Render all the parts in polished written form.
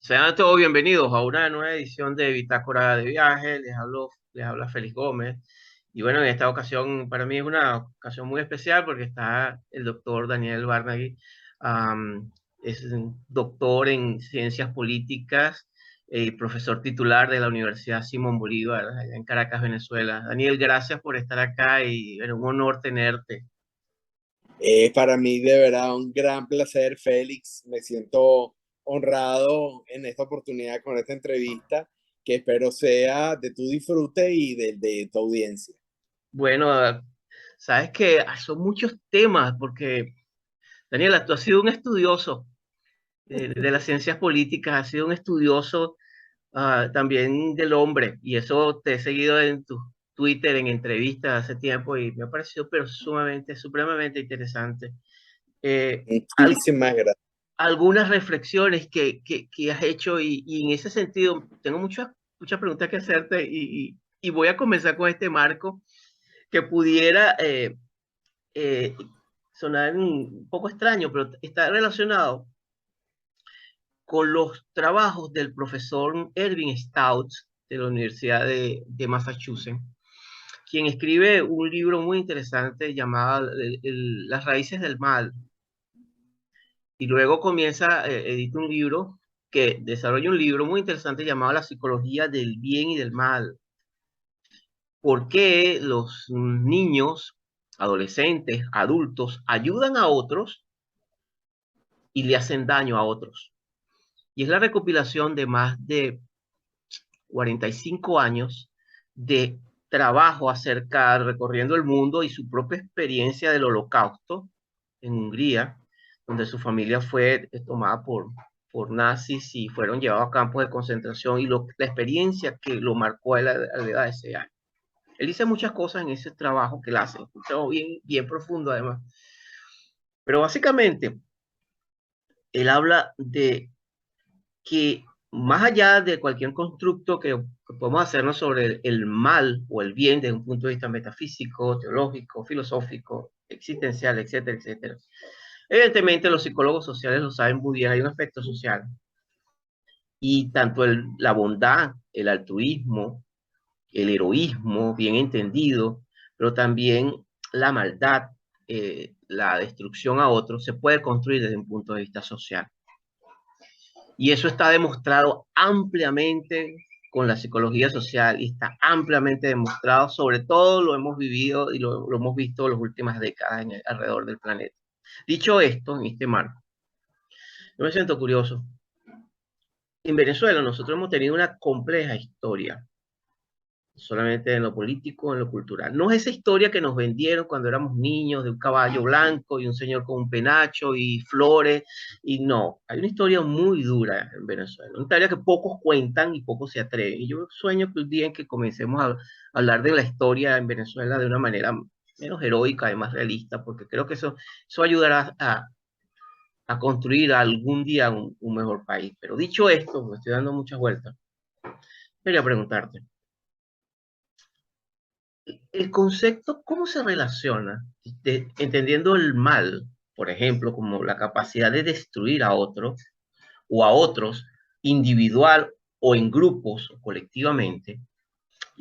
Sean todos bienvenidos a una nueva edición de Bitácora de Viaje. Les habla Félix Gómez. Y bueno, en esta ocasión para mí es una ocasión muy especial porque está el doctor Daniel Barnaghi. Es un doctor en ciencias políticas y profesor titular de la Universidad Simón Bolívar, allá en Caracas, Venezuela. Daniel, gracias por estar acá y bueno, un honor tenerte. Es para mí de verdad un gran placer, Félix. Me siento honrado en esta oportunidad con esta entrevista, que espero sea de tu disfrute y de tu audiencia. Bueno, sabes que son muchos temas porque, Daniela, tú has sido un estudioso de las ciencias políticas, has sido un estudioso también del hombre, y eso te he seguido en tu Twitter, en entrevistas hace tiempo, y me ha parecido pero sumamente, supremamente interesante. Eh, al- Muchísimas gracias. Algunas reflexiones que has hecho, y en ese sentido tengo muchas preguntas que hacerte, y voy a comenzar con este marco que pudiera eh, sonar un poco extraño, pero está relacionado con los trabajos del profesor Erwin Staudt de la Universidad de Massachusetts, quien escribe un libro muy interesante llamado Las raíces del mal, y luego edita un libro que desarrolla un libro muy interesante llamado La psicología del bien y del mal. ¿Por qué los niños, adolescentes, adultos ayudan a otros y le hacen daño a otros? Y es la recopilación de más de 45 años de trabajo recorriendo el mundo y su propia experiencia del Holocausto en Hungría, donde su familia fue tomada por nazis y fueron llevados a campos de concentración, y la experiencia que lo marcó a la edad de ese año. Él dice muchas cosas en ese trabajo que él hace, un trabajo bien profundo además. Pero básicamente, él habla de que más allá de cualquier constructo que podemos hacernos sobre el mal o el bien desde un punto de vista metafísico, teológico, filosófico, existencial, etcétera, etcétera. Evidentemente los psicólogos sociales lo saben muy bien, hay un aspecto social, y tanto la bondad, el altruismo, el heroísmo, bien entendido, pero también la maldad, la destrucción a otros, se puede construir desde un punto de vista social. Y eso está demostrado ampliamente con la psicología social, y está ampliamente demostrado, sobre todo lo hemos vivido y lo hemos visto en las últimas décadas alrededor del planeta. Dicho esto, en este marco, yo me siento curioso. En Venezuela nosotros hemos tenido una compleja historia, solamente en lo político, en lo cultural. No es esa historia que nos vendieron cuando éramos niños, de un caballo blanco y un señor con un penacho y flores, y no, hay una historia muy dura en Venezuela, una historia que pocos cuentan y pocos se atreven. Y yo sueño que un día en que comencemos a hablar de la historia en Venezuela de una manera menos heroica y más realista, porque creo que eso ayudará a construir algún día un mejor país. Pero dicho esto, me estoy dando muchas vueltas, quería preguntarte, el concepto, ¿cómo se relaciona? Entendiendo el mal, por ejemplo, como la capacidad de destruir a otro o a otros, individual o en grupos o colectivamente,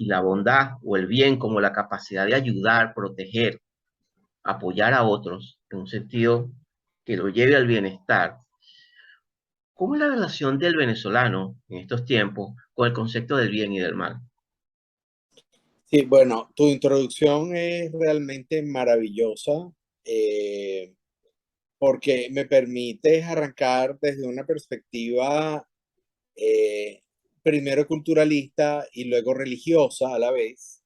y la bondad o el bien como la capacidad de ayudar, proteger, apoyar a otros en un sentido que lo lleve al bienestar. ¿Cómo es la relación del venezolano en estos tiempos con el concepto del bien y del mal? Sí, bueno, tu introducción es realmente maravillosa, eh, porque me permites arrancar desde una perspectiva eh, primero culturalista y luego religiosa a la vez,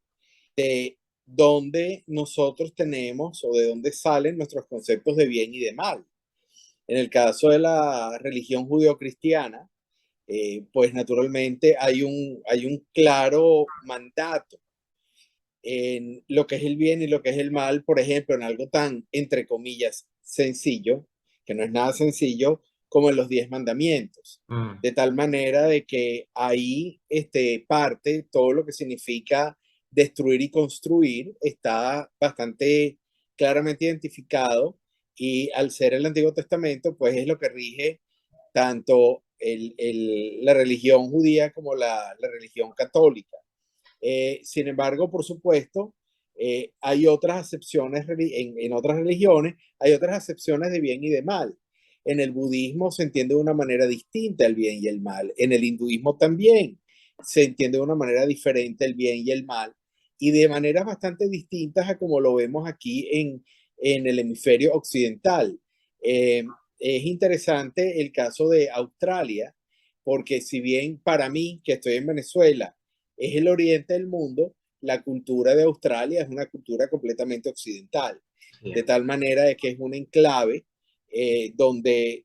de dónde nosotros tenemos o de dónde salen nuestros conceptos de bien y de mal. En el caso de la religión judeocristiana, pues naturalmente hay un claro mandato en lo que es el bien y lo que es el mal, por ejemplo, en algo tan, entre comillas, sencillo, que no es nada sencillo, como en los 10 mandamientos. Mm. De tal manera de que ahí parte todo lo que significa destruir y construir, está bastante claramente identificado, y al ser el Antiguo Testamento, pues es lo que rige tanto la religión judía como la religión católica. Sin embargo, por supuesto, hay otras acepciones en otras religiones, hay otras acepciones de bien y de mal. En el budismo se entiende de una manera distinta el bien y el mal. En el hinduismo también se entiende de una manera diferente el bien y el mal, y de maneras bastante distintas a como lo vemos aquí en el hemisferio occidental. Es interesante el caso de Australia, porque si bien para mí, que estoy en Venezuela, es el oriente del mundo, la cultura de Australia es una cultura completamente occidental, de Sí. tal manera de que es un enclave donde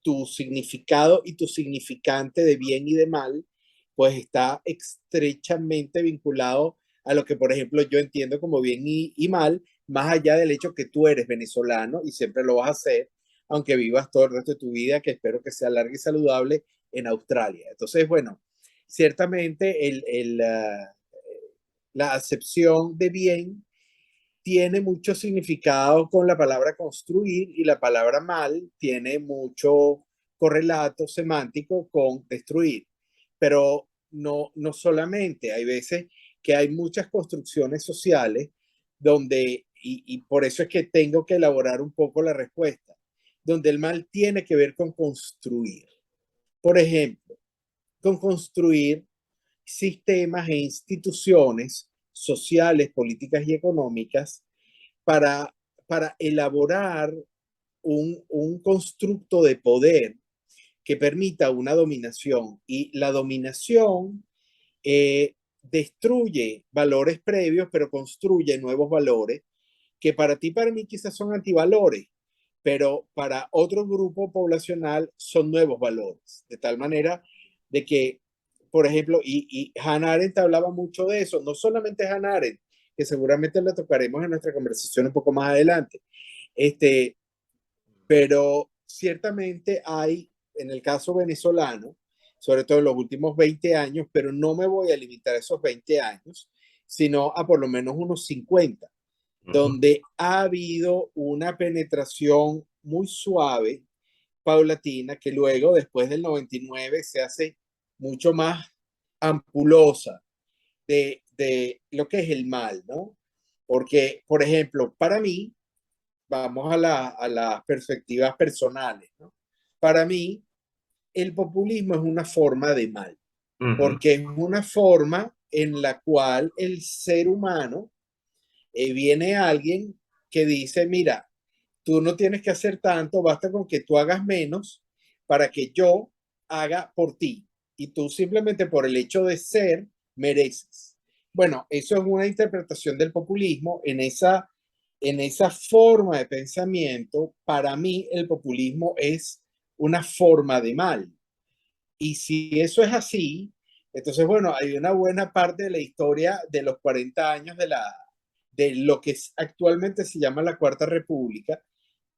tu significado y tu significante de bien y de mal, pues está estrechamente vinculado a lo que, por ejemplo, yo entiendo como bien y mal, más allá del hecho que tú eres venezolano y siempre lo vas a hacer, aunque vivas todo el resto de tu vida, que espero que sea larga y saludable, en Australia. Entonces, bueno, ciertamente la acepción de bien tiene mucho significado con la palabra construir, y la palabra mal tiene mucho correlato semántico con destruir. Pero no solamente, hay veces que hay muchas construcciones sociales donde, y por eso es que tengo que elaborar un poco la respuesta, donde el mal tiene que ver con construir. Por ejemplo, con construir sistemas e instituciones sociales, políticas y económicas para, para elaborar un constructo de poder que permita una dominación. Y la dominación destruye valores previos, pero construye nuevos valores que para ti, para mí quizás son antivalores, pero para otro grupo poblacional son nuevos valores. De tal manera de que, por ejemplo, y Hannah Arendt hablaba mucho de eso, no solamente Hannah Arendt, que seguramente la tocaremos en nuestra conversación un poco más adelante, este, pero ciertamente hay, en el caso venezolano, sobre todo en los últimos 20 años, pero no me voy a limitar a esos 20 años, sino a por lo menos unos 50, Ujú. donde ha habido una penetración muy suave, paulatina, que luego, después del 99, se hace mucho más ampulosa de lo que es el mal, ¿no? Porque, por ejemplo, para mí, vamos a las perspectivas personales, ¿no? Para mí, el populismo es una forma de mal, Ujú. porque es una forma en la cual el ser humano viene alguien que dice, mira, tú no tienes que hacer tanto, basta con que tú hagas menos para que yo haga por ti. Y tú simplemente por el hecho de ser, mereces. Bueno, eso es una interpretación del populismo. En esa forma de pensamiento, para mí el populismo es una forma de mal. Y si eso es así, entonces, bueno, hay una buena parte de la historia de los 40 años de lo que actualmente se llama la Cuarta República,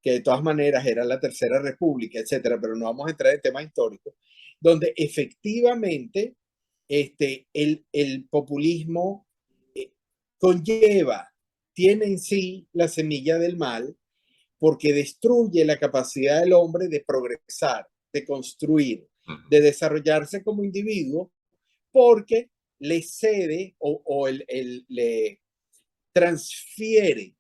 que de todas maneras era la Tercera República, etcétera, pero no vamos a entrar en temas históricos, donde efectivamente el populismo eh, conlleva, tiene en sí la semilla del mal, porque destruye la capacidad del hombre de progresar, de construir, Ujú. de desarrollarse como individuo, porque le cede le transfiere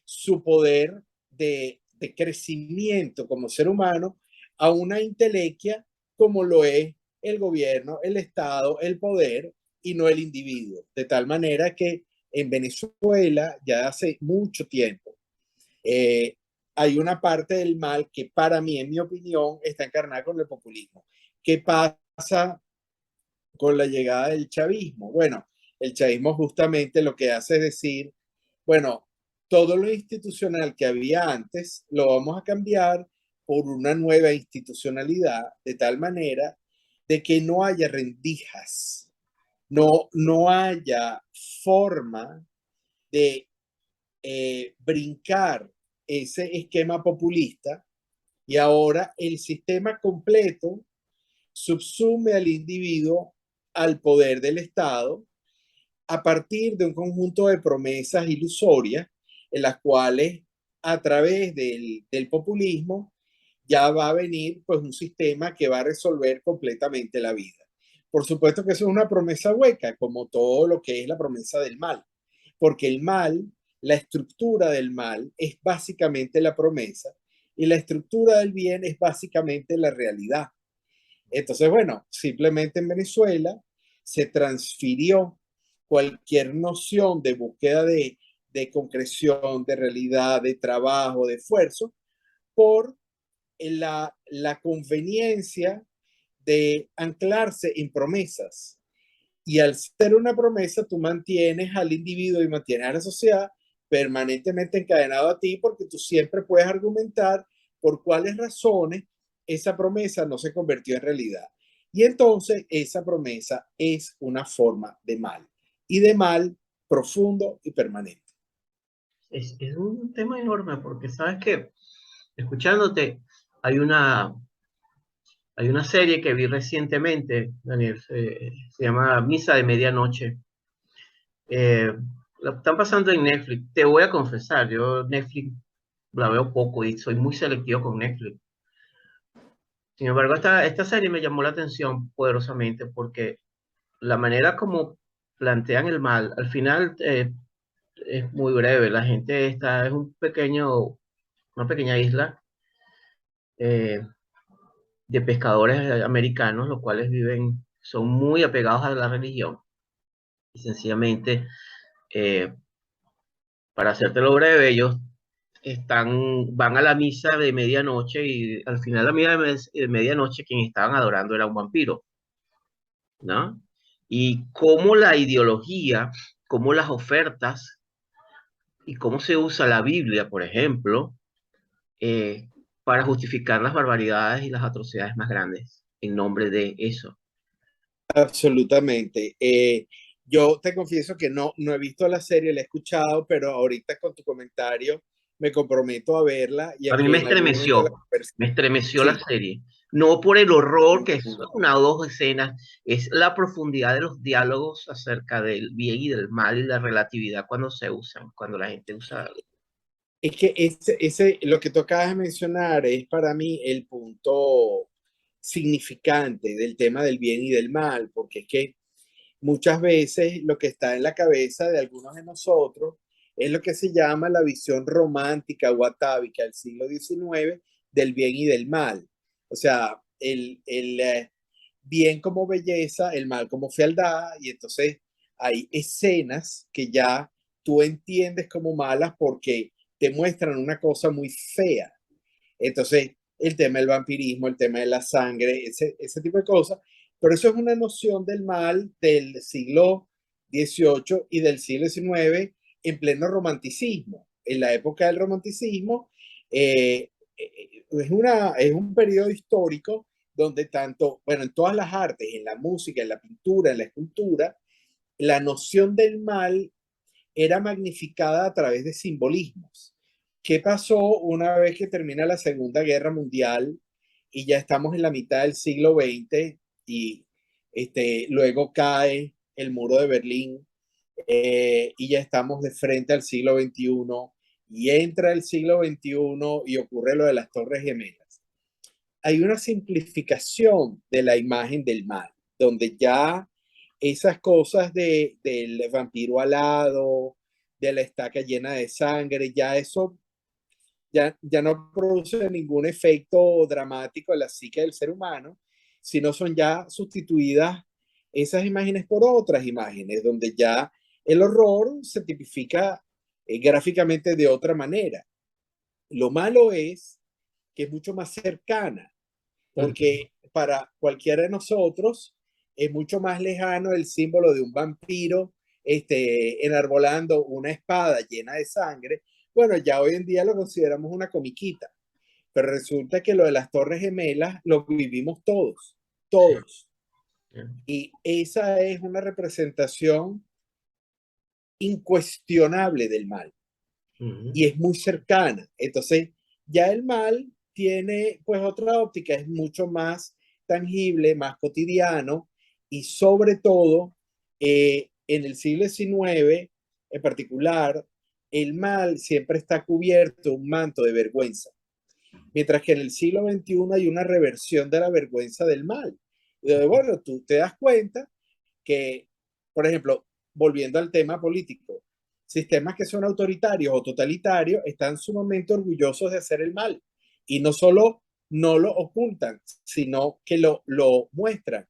su poder de crecimiento como ser humano a una intelequia como lo es el gobierno, el Estado, el poder, y no el individuo. De tal manera que en Venezuela ya hace mucho tiempo eh, hay una parte del mal que para mí, en mi opinión, está encarnada con el populismo. ¿Qué pasa con la llegada del chavismo? Bueno, el chavismo justamente lo que hace es decir, bueno, todo lo institucional que había antes lo vamos a cambiar por una nueva institucionalidad, de tal manera de que no haya rendijas, no haya forma de brincar ese esquema populista, y ahora el sistema completo subsume al individuo al poder del Estado a partir de un conjunto de promesas ilusorias en las cuales, a través del populismo, ya va a venir pues un sistema que va a resolver completamente la vida. Por supuesto que eso es una promesa hueca, como todo lo que es la promesa del mal, porque el mal, la estructura del mal es básicamente la promesa y la estructura del bien es básicamente la realidad. Entonces, bueno, simplemente en Venezuela se transfirió cualquier noción de búsqueda de concreción, de realidad, de trabajo, de esfuerzo, por la conveniencia de anclarse en promesas. Y al ser una promesa, tú mantienes al individuo y mantienes a la sociedad permanentemente encadenado a ti porque tú siempre puedes argumentar por cuáles razones esa promesa no se convirtió en realidad. Y entonces esa promesa es una forma de mal y de mal profundo y permanente. Es un tema enorme porque sabes que, escuchándote, hay una, hay una serie que vi recientemente, Daniel, se llama Misa de Medianoche. Eh, la están pasando en Netflix. Te voy a confesar, yo Netflix la veo poco y soy muy selectivo con Netflix. Sin embargo, esta serie me llamó la atención poderosamente porque la manera como plantean el mal, al final es muy breve. La gente está, es una pequeña isla eh, de pescadores americanos, los cuales son muy apegados a la religión. Y sencillamente, eh, para hacértelo breve, ellos van a la misa de medianoche y al final de la misa de medianoche quien estaban adorando era un vampiro, ¿no? Y cómo la ideología, cómo las ofertas y cómo se usa la Biblia, por ejemplo, eh, para justificar las barbaridades y las atrocidades más grandes en nombre de eso. Absolutamente. Yo te confieso que no he visto la serie, la he escuchado, pero ahorita con tu comentario me comprometo a verla y a A mí que en algún momento la converse. me estremeció la Sí. serie. No por el horror, que es una o dos escenas, es la profundidad de los diálogos acerca del bien y del mal y la relatividad cuando se usan, cuando la gente usa. Es que lo que tú acabas de mencionar es para mí el punto significante del tema del bien y del mal, porque es que muchas veces lo que está en la cabeza de algunos de nosotros es lo que se llama la visión romántica o atávica del siglo XIX del bien y del mal. O sea, el bien como belleza, el mal como fealdad, y entonces hay escenas que ya tú entiendes como malas porque te muestran una cosa muy fea. Entonces, el tema del vampirismo, el tema de la sangre, ese tipo de cosas, pero eso es una noción del mal del siglo XVIII y del siglo XIX en pleno romanticismo. En la época del romanticismo es un periodo histórico donde tanto, bueno, en todas las artes, en la música, en la pintura, en la escultura, la noción del mal era magnificada a través de simbolismos. ¿Qué pasó una vez que termina la Segunda Guerra Mundial y ya estamos en la mitad del siglo XX y luego cae el muro de Berlín y ya estamos de frente al siglo XXI y entra el siglo XXI y ocurre lo de las Torres Gemelas? Hay una simplificación de la imagen del mal, donde ya esas cosas del vampiro alado, de la estaca llena de sangre, ya eso ya no produce ningún efecto dramático en la psique del ser humano, sino son ya sustituidas esas imágenes por otras imágenes, donde ya el horror se tipifica gráficamente de otra manera. Lo malo es que es mucho más cercana, porque para cualquiera de nosotros es mucho más lejano el símbolo de un vampiro enarbolando una espada llena de sangre. Bueno, ya hoy en día lo consideramos una comiquita, pero resulta que lo de las Torres Gemelas lo vivimos todos, Sí. todos. Y esa es una representación incuestionable del mal Uh-huh. y es muy cercana. Entonces, ya el mal tiene pues otra óptica, es mucho más tangible, más cotidiano y sobre todo en el siglo XIX en particular, el mal siempre está cubierto un manto de vergüenza. mientras que en el siglo XXI hay una reversión de la vergüenza del mal. Bueno, tú te das cuenta que, por ejemplo, volviendo al tema político, sistemas que son autoritarios o totalitarios están sumamente orgullosos de hacer el mal y no solo no lo ocultan, sino que lo muestran.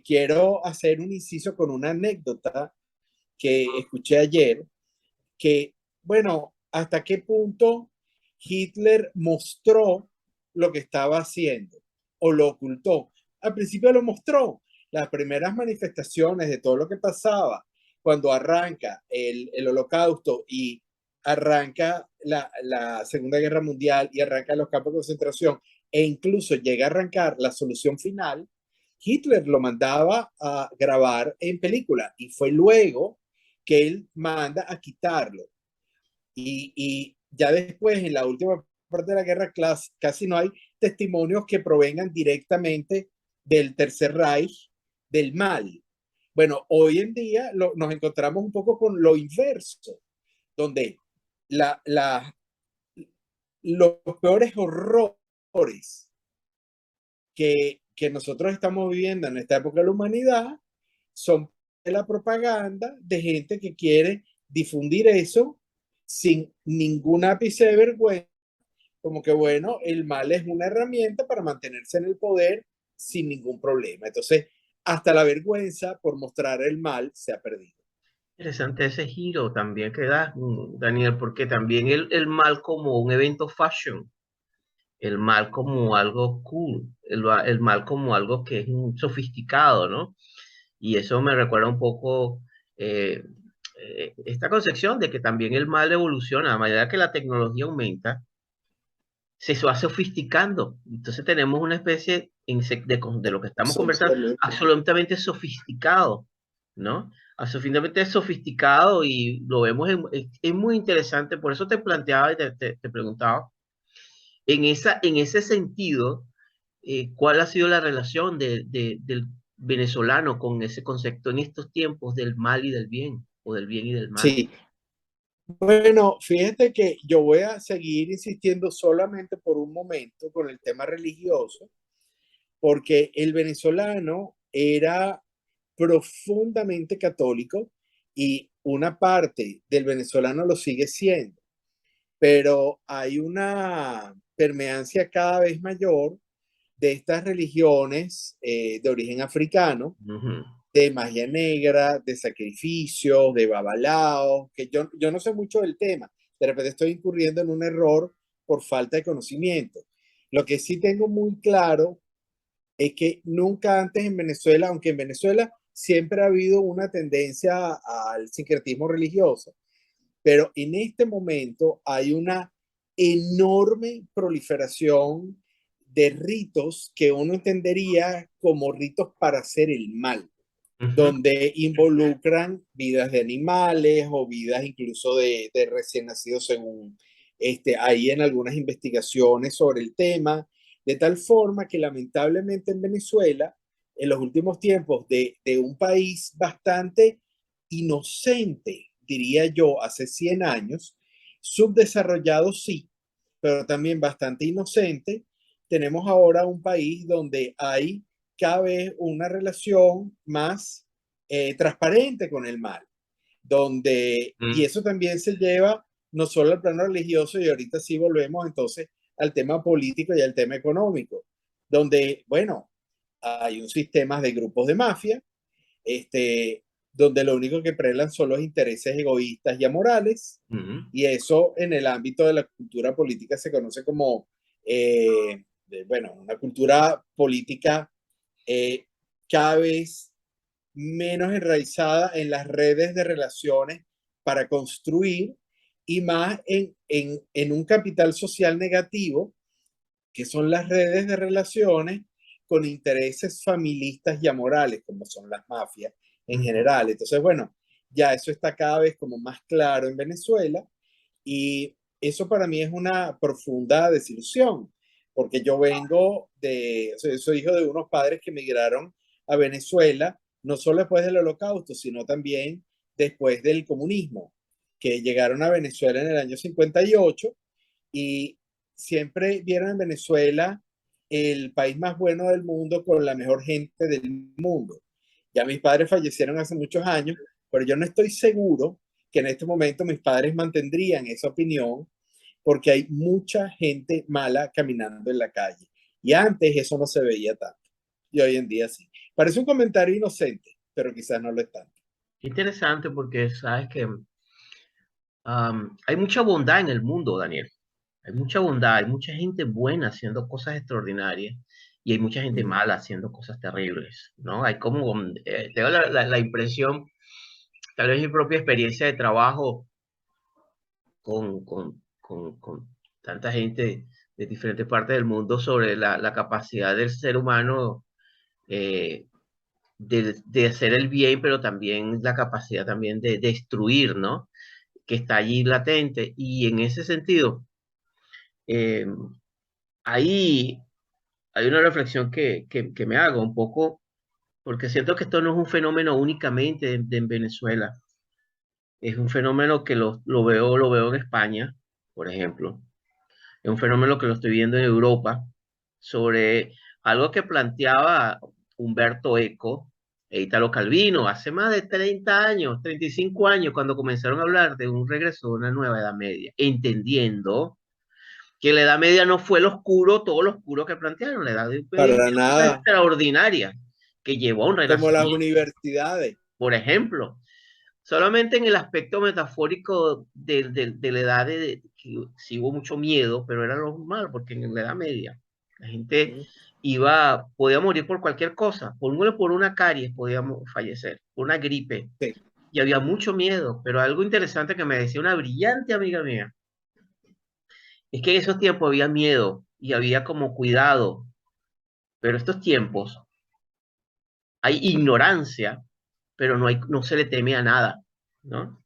Quiero hacer un inciso con una anécdota que escuché ayer, que, bueno, hasta qué punto Hitler mostró lo que estaba haciendo o lo ocultó. Al principio lo mostró. Las primeras manifestaciones de todo lo que pasaba cuando arranca el holocausto y arranca la Segunda Guerra Mundial y arranca los campos de concentración e incluso llega a arrancar la solución final, Hitler lo mandaba a grabar en película y fue luego que él manda a quitarlo. Y ya después, en la última parte de la guerra, casi no hay testimonios que provengan directamente del Tercer Reich, del mal. Bueno, hoy en día nos encontramos un poco con lo inverso, donde la, la, los peores horrores que nosotros estamos viviendo en esta época de la humanidad son de la propaganda de gente que quiere difundir eso sin ningún ápice de vergüenza, como que bueno, el mal es una herramienta para mantenerse en el poder sin ningún problema. Entonces, hasta la vergüenza por mostrar el mal se ha perdido. Interesante ese giro también que da, Daniel, porque también el mal como un evento fashion, el mal como algo cool, el mal como algo que es sofisticado, ¿no? Y eso me recuerda un poco eh, esta concepción de que también el mal evoluciona a medida que la tecnología aumenta, se va sofisticando. Entonces tenemos una especie de lo que estamos conversando Absolutamente. absolutamente sofisticado, ¿no? Absolutamente sofisticado y lo vemos, es muy interesante, por eso te planteaba y te preguntaba, en ese sentido, ¿cuál ha sido la relación del venezolano con ese concepto en estos tiempos del mal y del bien, o del bien y del mal? Sí, bueno, fíjate que yo voy a seguir insistiendo solamente por un momento con el tema religioso, porque el venezolano era profundamente católico y una parte del venezolano lo sigue siendo, pero hay una permeancia cada vez mayor de estas religiones de origen africano, Ujú. de magia negra, de sacrificios, de babalao, que yo no sé mucho del tema. De repente estoy incurriendo en un error por falta de conocimiento. Lo que sí tengo muy claro es que nunca antes en Venezuela, aunque en Venezuela siempre ha habido una tendencia al sincretismo religioso, pero en este momento hay una enorme proliferación de ritos que uno entendería como ritos para hacer el mal, Ujú. donde involucran vidas de animales o vidas incluso de recién nacidos, según hay en algunas investigaciones sobre el tema, de tal forma que lamentablemente en Venezuela, en los últimos tiempos, de un país bastante inocente, diría yo, hace 100 años, subdesarrollado sí, pero también bastante inocente, tenemos ahora un país donde hay cada vez una relación más transparente con el mal, donde, y Mm. eso también se lleva no solo al plano religioso, y ahorita sí volvemos entonces al tema político y al tema económico, donde, bueno, hay un sistema de grupos de mafia, donde lo único que prelan son los intereses egoístas y amorales, Ujú. y eso en el ámbito de la cultura política se conoce como, bueno, una cultura política eh, cada vez menos enraizada en las redes de relaciones para construir y más en un capital social negativo, que son las redes de relaciones con intereses familistas y amorales, como son las mafias en Ujú. general. Entonces, bueno, ya eso está cada vez como más claro en Venezuela y eso para mí es una profunda desilusión, porque yo vengo soy hijo de unos padres que emigraron a Venezuela, no solo después del Holocausto, sino también después del comunismo, que llegaron a Venezuela en el año 58 y siempre vieron en Venezuela el país más bueno del mundo con la mejor gente del mundo. Ya mis padres fallecieron hace muchos años, pero yo no estoy seguro que en este momento mis padres mantendrían esa opinión porque hay mucha gente mala caminando en la calle. Y antes eso no se veía tanto. Y hoy en día sí. Parece un comentario inocente, pero quizás no lo es tanto. Interesante porque sabes que hay mucha bondad en el mundo, Daniel. Hay mucha bondad, hay mucha gente buena haciendo cosas extraordinarias y hay mucha gente Mm. mala haciendo cosas terribles, ¿no? Hay como, tengo la impresión, tal vez mi propia experiencia de trabajo con tanta gente de diferentes partes del mundo sobre la capacidad del ser humano eh, de hacer el bien, pero también la capacidad también de destruir, ¿no? Que está allí latente. Y en ese sentido, eh, ahí hay una reflexión que me hago un poco, porque siento que esto no es un fenómeno únicamente en Venezuela, es un fenómeno que lo veo en España, por ejemplo, es un fenómeno que lo estoy viendo en Europa, sobre algo que planteaba Humberto Eco e Italo Calvino hace más de 30 años, 35 años, cuando comenzaron a hablar de un regreso de una nueva Edad Media, entendiendo que la Edad Media no fue lo oscuro, todo lo oscuro que plantearon, la Edad Media Para es cosa nada, extraordinaria que llevó a un como las renacimiento, universidades. por ejemplo. Solamente en el aspecto metafórico de la edad de que sí hubo mucho miedo, pero era lo malo, porque en la Edad Media la gente Mm. podía morir por cualquier cosa, por una caries podíamos fallecer, por una gripe, Sí. y había mucho miedo, pero algo interesante que me decía una brillante amiga mía, es que en esos tiempos había miedo y había como cuidado, pero estos tiempos hay ignorancia, pero no se le teme a nada, ¿no?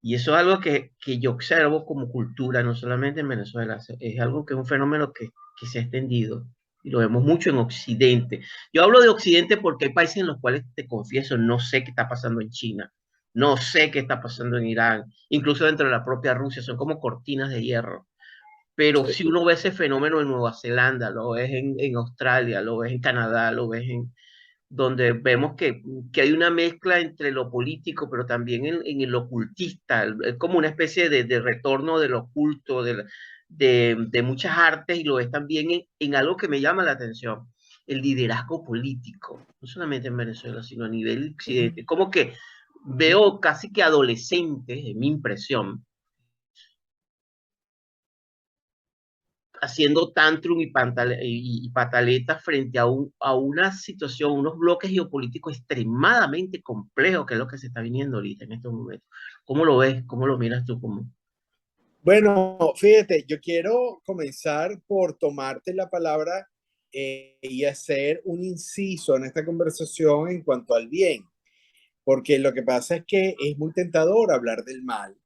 Y eso es algo que yo observo como cultura, no solamente en Venezuela, es algo que es un fenómeno que se ha extendido y lo vemos mucho en Occidente. Yo hablo de Occidente porque hay países en los cuales, te confieso, no sé qué está pasando en China, no sé qué está pasando en Irán, incluso dentro de la propia Rusia, son como cortinas de hierro. Pero Sí. si uno ve ese fenómeno en Nueva Zelanda, lo ves en Australia, lo ves en Canadá, lo ves en, donde vemos que hay una mezcla entre lo político, pero también en el ocultista, es como una especie de retorno del oculto, de muchas artes, y lo ves también en algo que me llama la atención, el liderazgo político, no solamente en Venezuela, sino a nivel occidente, Ujú. como que veo casi que adolescentes, en mi impresión, haciendo tantrum y pataletas frente a una situación, unos bloques geopolíticos extremadamente complejos, que es lo que se está viniendo ahorita en estos momentos. ¿Cómo lo ves? ¿Cómo lo miras tú? ¿Cómo? Bueno, fíjate, yo quiero comenzar por tomarte la palabra y hacer un inciso en esta conversación en cuanto al bien, porque lo que pasa es que es muy tentador hablar del mal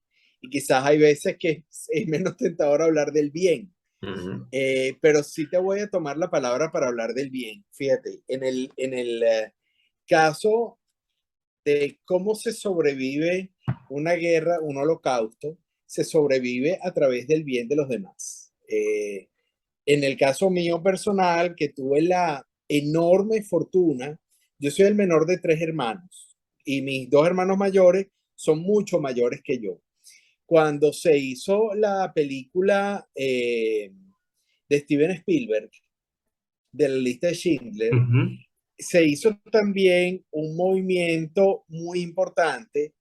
y quizás hay veces que es menos tentador hablar del bien. Uh -huh. Pero sí te voy a tomar la palabra para hablar del bien. Fíjate, en el caso de cómo se sobrevive una guerra, un holocausto, se sobrevive a través del bien de los demás. En el caso mío personal, que tuve la enorme fortuna, yo soy el menor de tres hermanos y mis dos hermanos mayores son mucho mayores que yo. Cuando se hizo la película de Steven Spielberg, de la lista de Uh Schindler, -huh. se hizo también un movimiento muy importante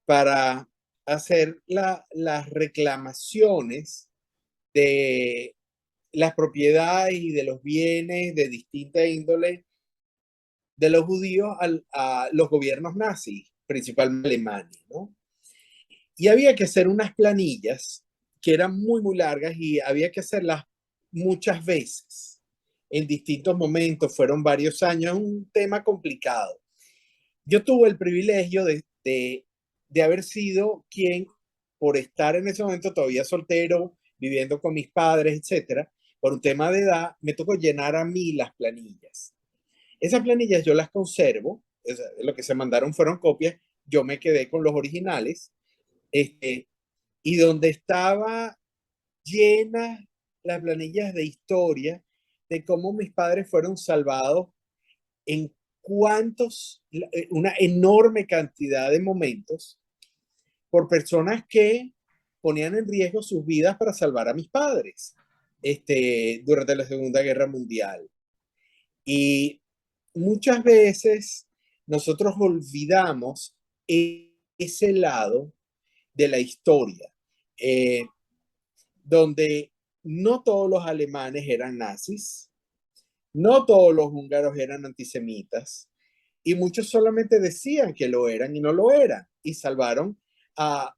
para hacer las reclamaciones de las propiedades y de los bienes de distinta índole de los judíos a los gobiernos nazis, principalmente Alemania, ¿no? Y había que hacer unas planillas que eran muy, muy largas y había que hacerlas muchas veces, en distintos momentos, fueron varios años, un tema complicado. Yo tuve el privilegio de haber sido quien, por estar en ese momento todavía soltero, viviendo con mis padres, etcétera, por un tema de edad, me tocó llenar a mí las planillas. Esas planillas yo las conservo, lo que se mandaron fueron copias, yo me quedé con los originales, este, y donde estaba llena las planillas de historia de cómo mis padres fueron salvados en una enorme cantidad de momentos por personas que ponían en riesgo sus vidas para salvar a mis padres durante la Segunda Guerra Mundial. Y muchas veces nosotros olvidamos ese lado de la historia, donde no todos los alemanes eran nazis, no todos los húngaros eran antisemitas, y muchos solamente decían que lo eran y no lo eran, y salvaron a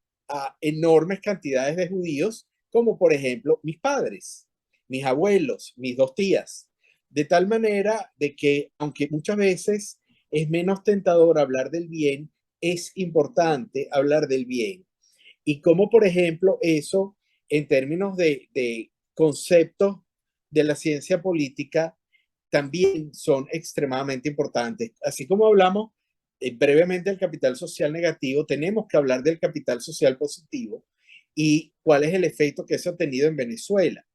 enormes cantidades de judíos, como por ejemplo mis padres, mis abuelos, mis dos tías. De tal manera de que, aunque muchas veces es menos tentador hablar del bien, es importante hablar del bien. Y como, por ejemplo, eso, en términos de conceptos de la ciencia política, también son extremadamente importantes. Así como hablamos brevemente del capital social negativo, tenemos que hablar del capital social positivo y cuál es el efecto que eso ha tenido en Venezuela.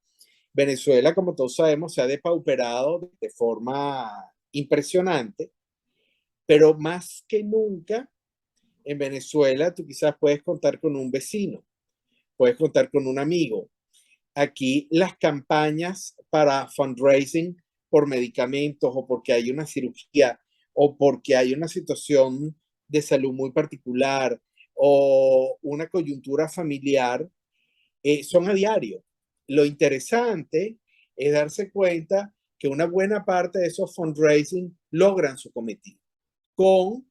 Venezuela, como todos sabemos, se ha depauperado de forma impresionante, pero más que nunca en Venezuela tú quizás puedes contar con un vecino, puedes contar con un amigo. Aquí las campañas para fundraising por medicamentos o porque hay una cirugía o porque hay una situación de salud muy particular o una coyuntura familiar son a diario. Lo interesante es darse cuenta que una buena parte de esos fundraising logran su cometido con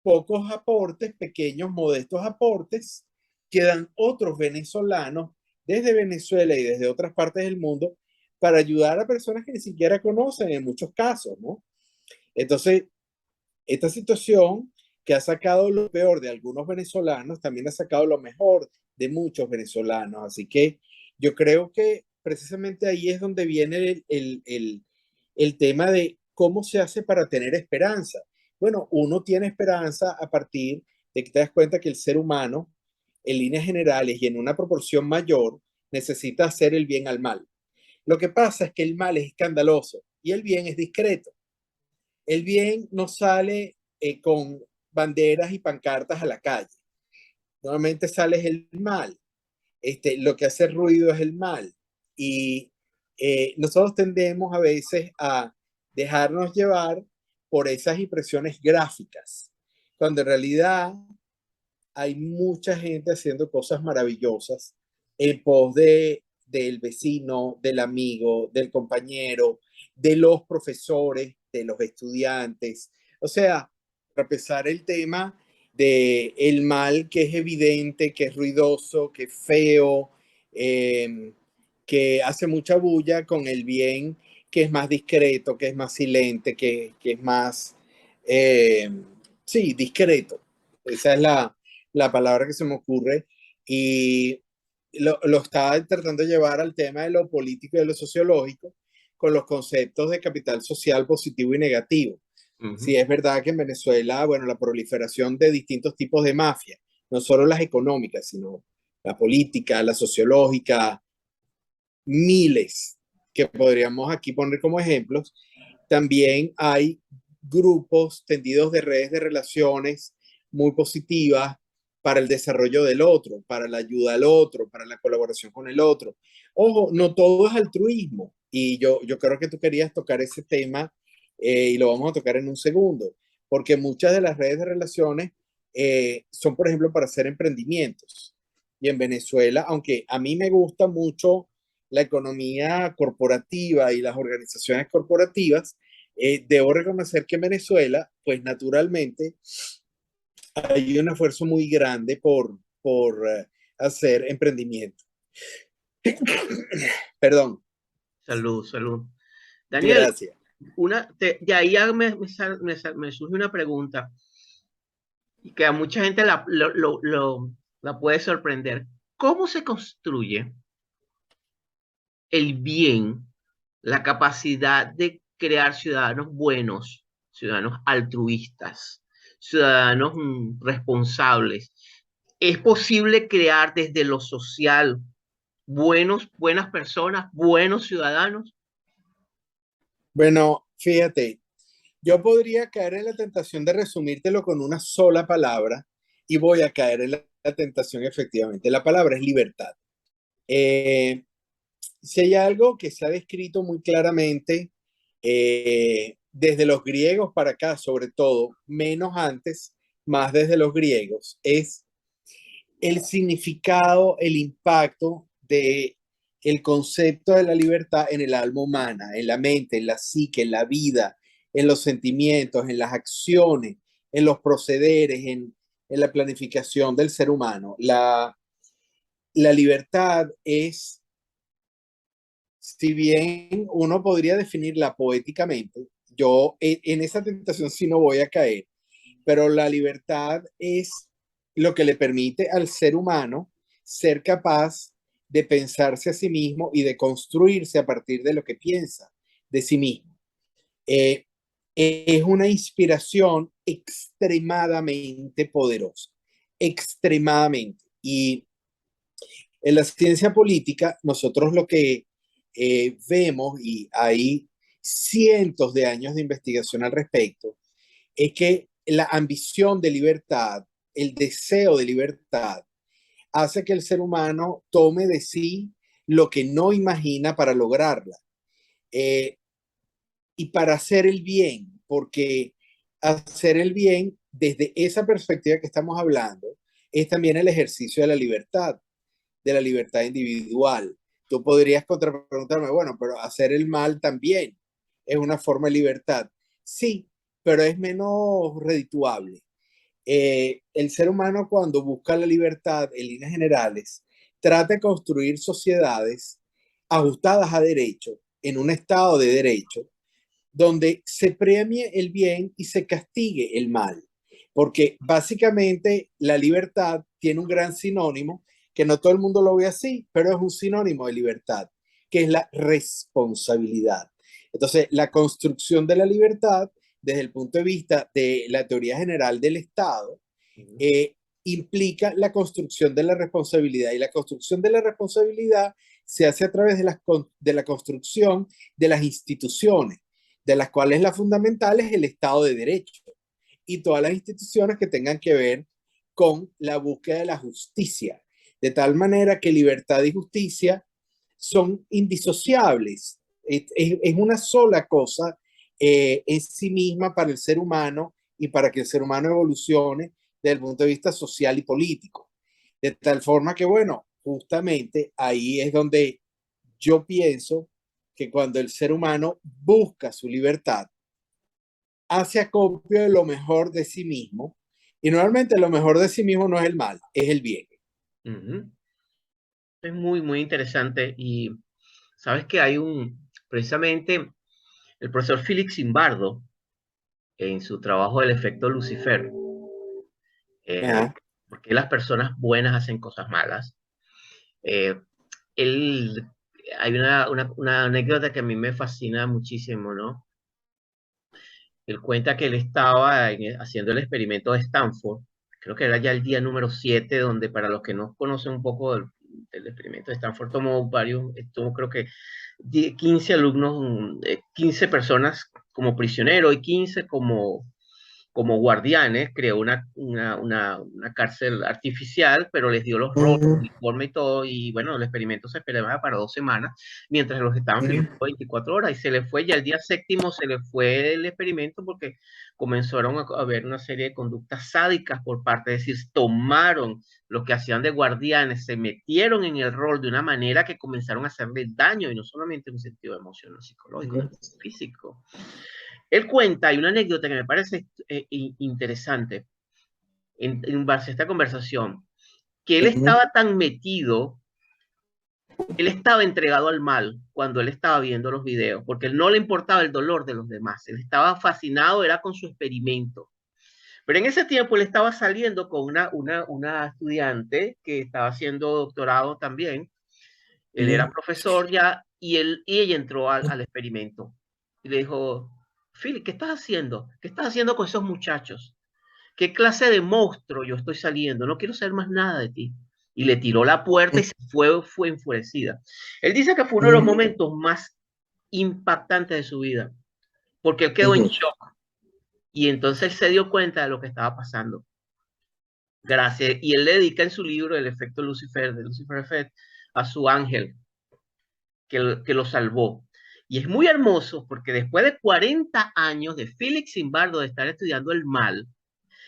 pocos aportes, pequeños, modestos aportes, que dan otros venezolanos desde Venezuela y desde otras partes del mundo para ayudar a personas que ni siquiera conocen en muchos casos, ¿no? Entonces, esta situación que ha sacado lo peor de algunos venezolanos, también ha sacado lo mejor de muchos venezolanos. Así que yo creo que precisamente ahí es donde viene el tema de cómo se hace para tener esperanza. Bueno, uno tiene esperanza a partir de que te das cuenta que el ser humano, en líneas generales y en una proporción mayor, necesita hacer el bien al mal. Lo que pasa es que el mal es escandaloso y el bien es discreto. El bien no sale con banderas y pancartas a la calle. Normalmente sale el mal. Lo que hace ruido es el mal. Y nosotros tendemos a veces a dejarnos llevar por esas impresiones gráficas, cuando en realidad hay mucha gente haciendo cosas maravillosas en pos del vecino, del amigo, del compañero, de los profesores, de los estudiantes. O sea, para empezar el tema de el mal que es evidente, que es ruidoso, que es feo, que hace mucha bulla, con el bien que es más discreto, que es más silente, que es más, sí, discreto. Esa es la palabra que se me ocurre. Y lo estaba tratando de llevar al tema de lo político y de lo sociológico con los conceptos de capital social positivo y negativo. Sí, es verdad que en Venezuela, bueno, la proliferación de distintos tipos de mafia, no solo las económicas, sino la política, la sociológica, miles que podríamos aquí poner como ejemplos. También hay grupos tendidos de redes de relaciones muy positivas para el desarrollo del otro, para la ayuda al otro, para la colaboración con el otro. Ojo, no todo es altruismo. Y yo creo que tú querías tocar ese tema y lo vamos a tocar en un segundo, porque muchas de las redes de relaciones son, por ejemplo, para hacer emprendimientos. Y en Venezuela, aunque a mí me gusta mucho la economía corporativa y las organizaciones corporativas, debo reconocer que en Venezuela, pues naturalmente, hay un esfuerzo muy grande por hacer emprendimiento. Perdón. Salud, salud. Daniel, Gracias. de ahí ya me surge una pregunta y que a mucha gente la puede sorprender. ¿Cómo se construye el bien, la capacidad de crear ciudadanos buenos, ciudadanos altruistas, ciudadanos responsables? ¿Es posible crear desde lo social buenas personas, buenos ciudadanos? Bueno, fíjate, yo podría caer en la tentación de resumírtelo con una sola palabra y voy a caer en la tentación efectivamente. La palabra es libertad. Eh, si hay algo que se ha descrito muy claramente desde los griegos para acá, sobre todo, menos antes, más desde los griegos, es el significado, el impacto de el concepto de la libertad en el alma humana, en la mente, en la psique, en la vida, en los sentimientos, en las acciones, en los procederes, en la planificación del ser humano. La libertad es, si bien uno podría definirla poéticamente, yo en esa tentación sí no voy a caer, pero la libertad es lo que le permite al ser humano ser capaz de pensarse a sí mismo y de construirse a partir de lo que piensa de sí mismo. Eh, es una inspiración extremadamente poderosa, extremadamente. Y en la ciencia política, nosotros lo que vemos, y hay cientos de años de investigación al respecto, es que la ambición de libertad, el deseo de libertad, hace que el ser humano tome de sí lo que no imagina para lograrla. Eh, y para hacer el bien, porque hacer el bien desde esa perspectiva que estamos hablando es también el ejercicio de la libertad individual. Tú podrías contrapreguntarme, bueno, pero hacer el mal también es una forma de libertad. Sí, pero es menos redituable. El ser humano cuando busca la libertad en líneas generales, trata de construir sociedades ajustadas a derecho, en un estado de derecho, donde se premie el bien y se castigue el mal. Porque básicamente la libertad tiene un gran sinónimo, que no todo el mundo lo ve así, pero es un sinónimo de libertad, que es la responsabilidad. Entonces, la construcción de la libertad, desde el punto de vista de la teoría general del Estado, eh, implica la construcción de la responsabilidad. Y la construcción de la responsabilidad se hace a través de la construcción de las instituciones, de las cuales la fundamental es el Estado de Derecho y todas las instituciones que tengan que ver con la búsqueda de la justicia, de tal manera que libertad y justicia son indisociables. Es una sola cosa en sí misma para el ser humano y para que el ser humano evolucione desde el punto de vista social y político. De tal forma que, bueno, justamente ahí es donde yo pienso que cuando el ser humano busca su libertad, hace acopio de lo mejor de sí mismo, y normalmente lo mejor de sí mismo no es el mal, es el bien. Ujú. Es muy, muy interesante y sabes que hay precisamente el profesor Félix Zimbardo, en su trabajo El efecto Lucifer, eh, Ajá, ¿por qué las personas buenas hacen cosas malas? Eh, él, hay una anécdota que a mí me fascina muchísimo, ¿no? Él cuenta que él estaba haciendo el experimento de Stanford, creo que era ya el día número 7, donde para los que no conocen un poco del experimento de Stanford, tomó creo que 15 alumnos, 15 personas como prisioneros y 15 como guardianes, creó una cárcel artificial, pero les dio los roles, uh, uniforme y todo, y bueno, el experimento se esperaba para 2 semanas, mientras los estaban filmando uh, 24 horas, y se le fue, ya el día séptimo se le fue el experimento porque comenzaron a ver una serie de conductas sádicas por parte, es decir, tomaron lo que hacían de guardianes, se metieron en el rol de una manera que comenzaron a hacerle daño, y no solamente en un sentido emocional, psicológico, físico. Él cuenta, hay una anécdota que me parece interesante en base a esta conversación, que él uh, estaba tan metido, él estaba entregado al mal cuando él estaba viendo los videos, porque él no le importaba el dolor de los demás, él estaba fascinado, era con su experimento. Pero en ese tiempo él estaba saliendo con una estudiante que estaba haciendo doctorado también, él era profesor ya, y ella entró al experimento. Y le dijo, Phil, ¿qué estás haciendo? ¿Qué estás haciendo con esos muchachos? ¿Qué clase de monstruo yo estoy saliendo? No quiero saber más nada de ti. y le tiró la puerta y se fue enfurecida. Él dice que fue uno de los Ujú, momentos más impactantes de su vida, porque él quedó en ujú, shock y entonces él se dio cuenta de lo que estaba pasando. Gracias. Y él le dedica en su libro El efecto Lucifer, de Lucifer Effect, a su ángel que lo salvó. Y es muy hermoso porque después de 40 años de Philip Zimbardo de estar estudiando el mal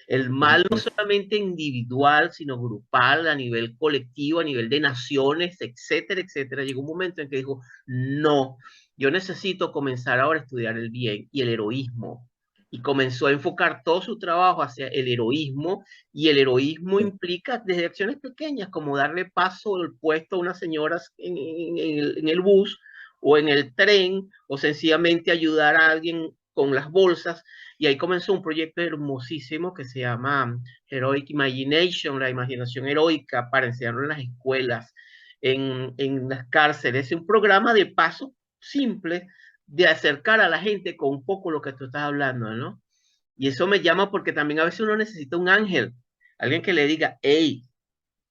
no ujú. solamente individual, sino grupal, a nivel colectivo, a nivel de naciones, etcétera, etcétera, llegó un momento en que dijo, no, yo necesito comenzar ahora a estudiar el bien y el heroísmo. Y comenzó a enfocar todo su trabajo hacia el heroísmo, y el heroísmo implica desde acciones pequeñas, como darle paso al puesto a unas señoras en el bus o en el tren, o sencillamente ayudar a alguien con las bolsas. Y ahí comenzó un proyecto hermosísimo que se llama Heroic Imagination, la imaginación heroica, para enseñarlo en las escuelas, en las cárceles. Es un programa de paso simple de acercar a la gente con un poco lo que tú estás hablando, ¿no? Y eso me llama porque también a veces uno necesita un ángel, alguien que le diga, hey,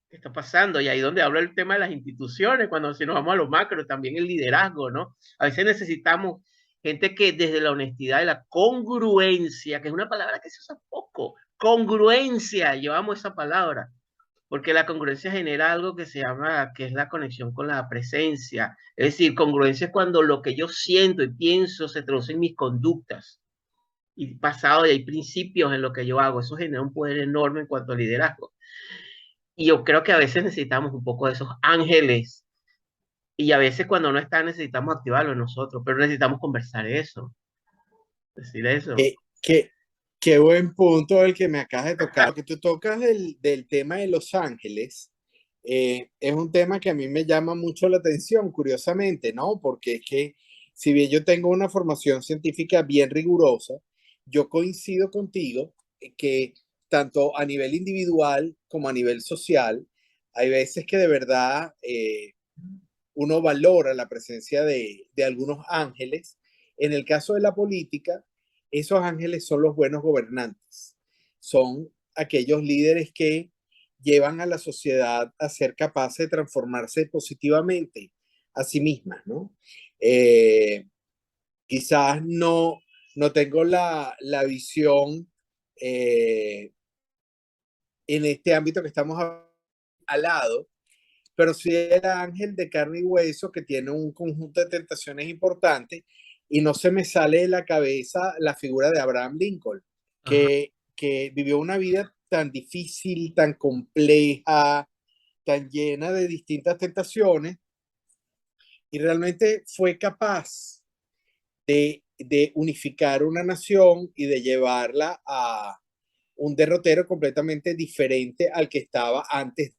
¿qué está pasando? Y ahí donde hablo el tema de las instituciones, cuando si nos vamos a lo macro, también el liderazgo, ¿no? A veces necesitamos gente que desde la honestidad y la congruencia, que es una palabra que se usa poco, congruencia, llevamos esa palabra, porque la congruencia genera algo que se llama, que es la conexión con la presencia. Es decir, congruencia es cuando lo que yo siento y pienso se traduce en mis conductas. Y pasado, y hay principios en lo que yo hago. Eso genera un poder enorme en cuanto a liderazgo. Y yo creo que a veces necesitamos un poco de esos ángeles. Y a veces cuando no están necesitamos activarlo nosotros, pero necesitamos conversar eso, decir eso. Qué, qué buen punto el que me acabas de tocar. Lo que tú tocas del tema de Los Ángeles es un tema que a mí me llama mucho la atención, curiosamente, ¿no? Porque es que si bien yo tengo una formación científica bien rigurosa, yo coincido contigo que tanto a nivel individual como a nivel social, hay veces que de verdad uno valora la presencia de algunos ángeles. En el caso de la política, esos ángeles son los buenos gobernantes, son aquellos líderes que llevan a la sociedad a ser capaces de transformarse positivamente a sí mismas, ¿no? Eh, Quizás no tengo la visión en este ámbito que estamos al lado, pero sí el ángel de carne y hueso que tiene un conjunto de tentaciones importantes y no se me sale de la cabeza la figura de Abraham Lincoln, Ajá. que vivió una vida tan difícil, tan compleja, tan llena de distintas tentaciones y realmente fue capaz de unificar una nación y de llevarla a un derrotero completamente diferente al que estaba antes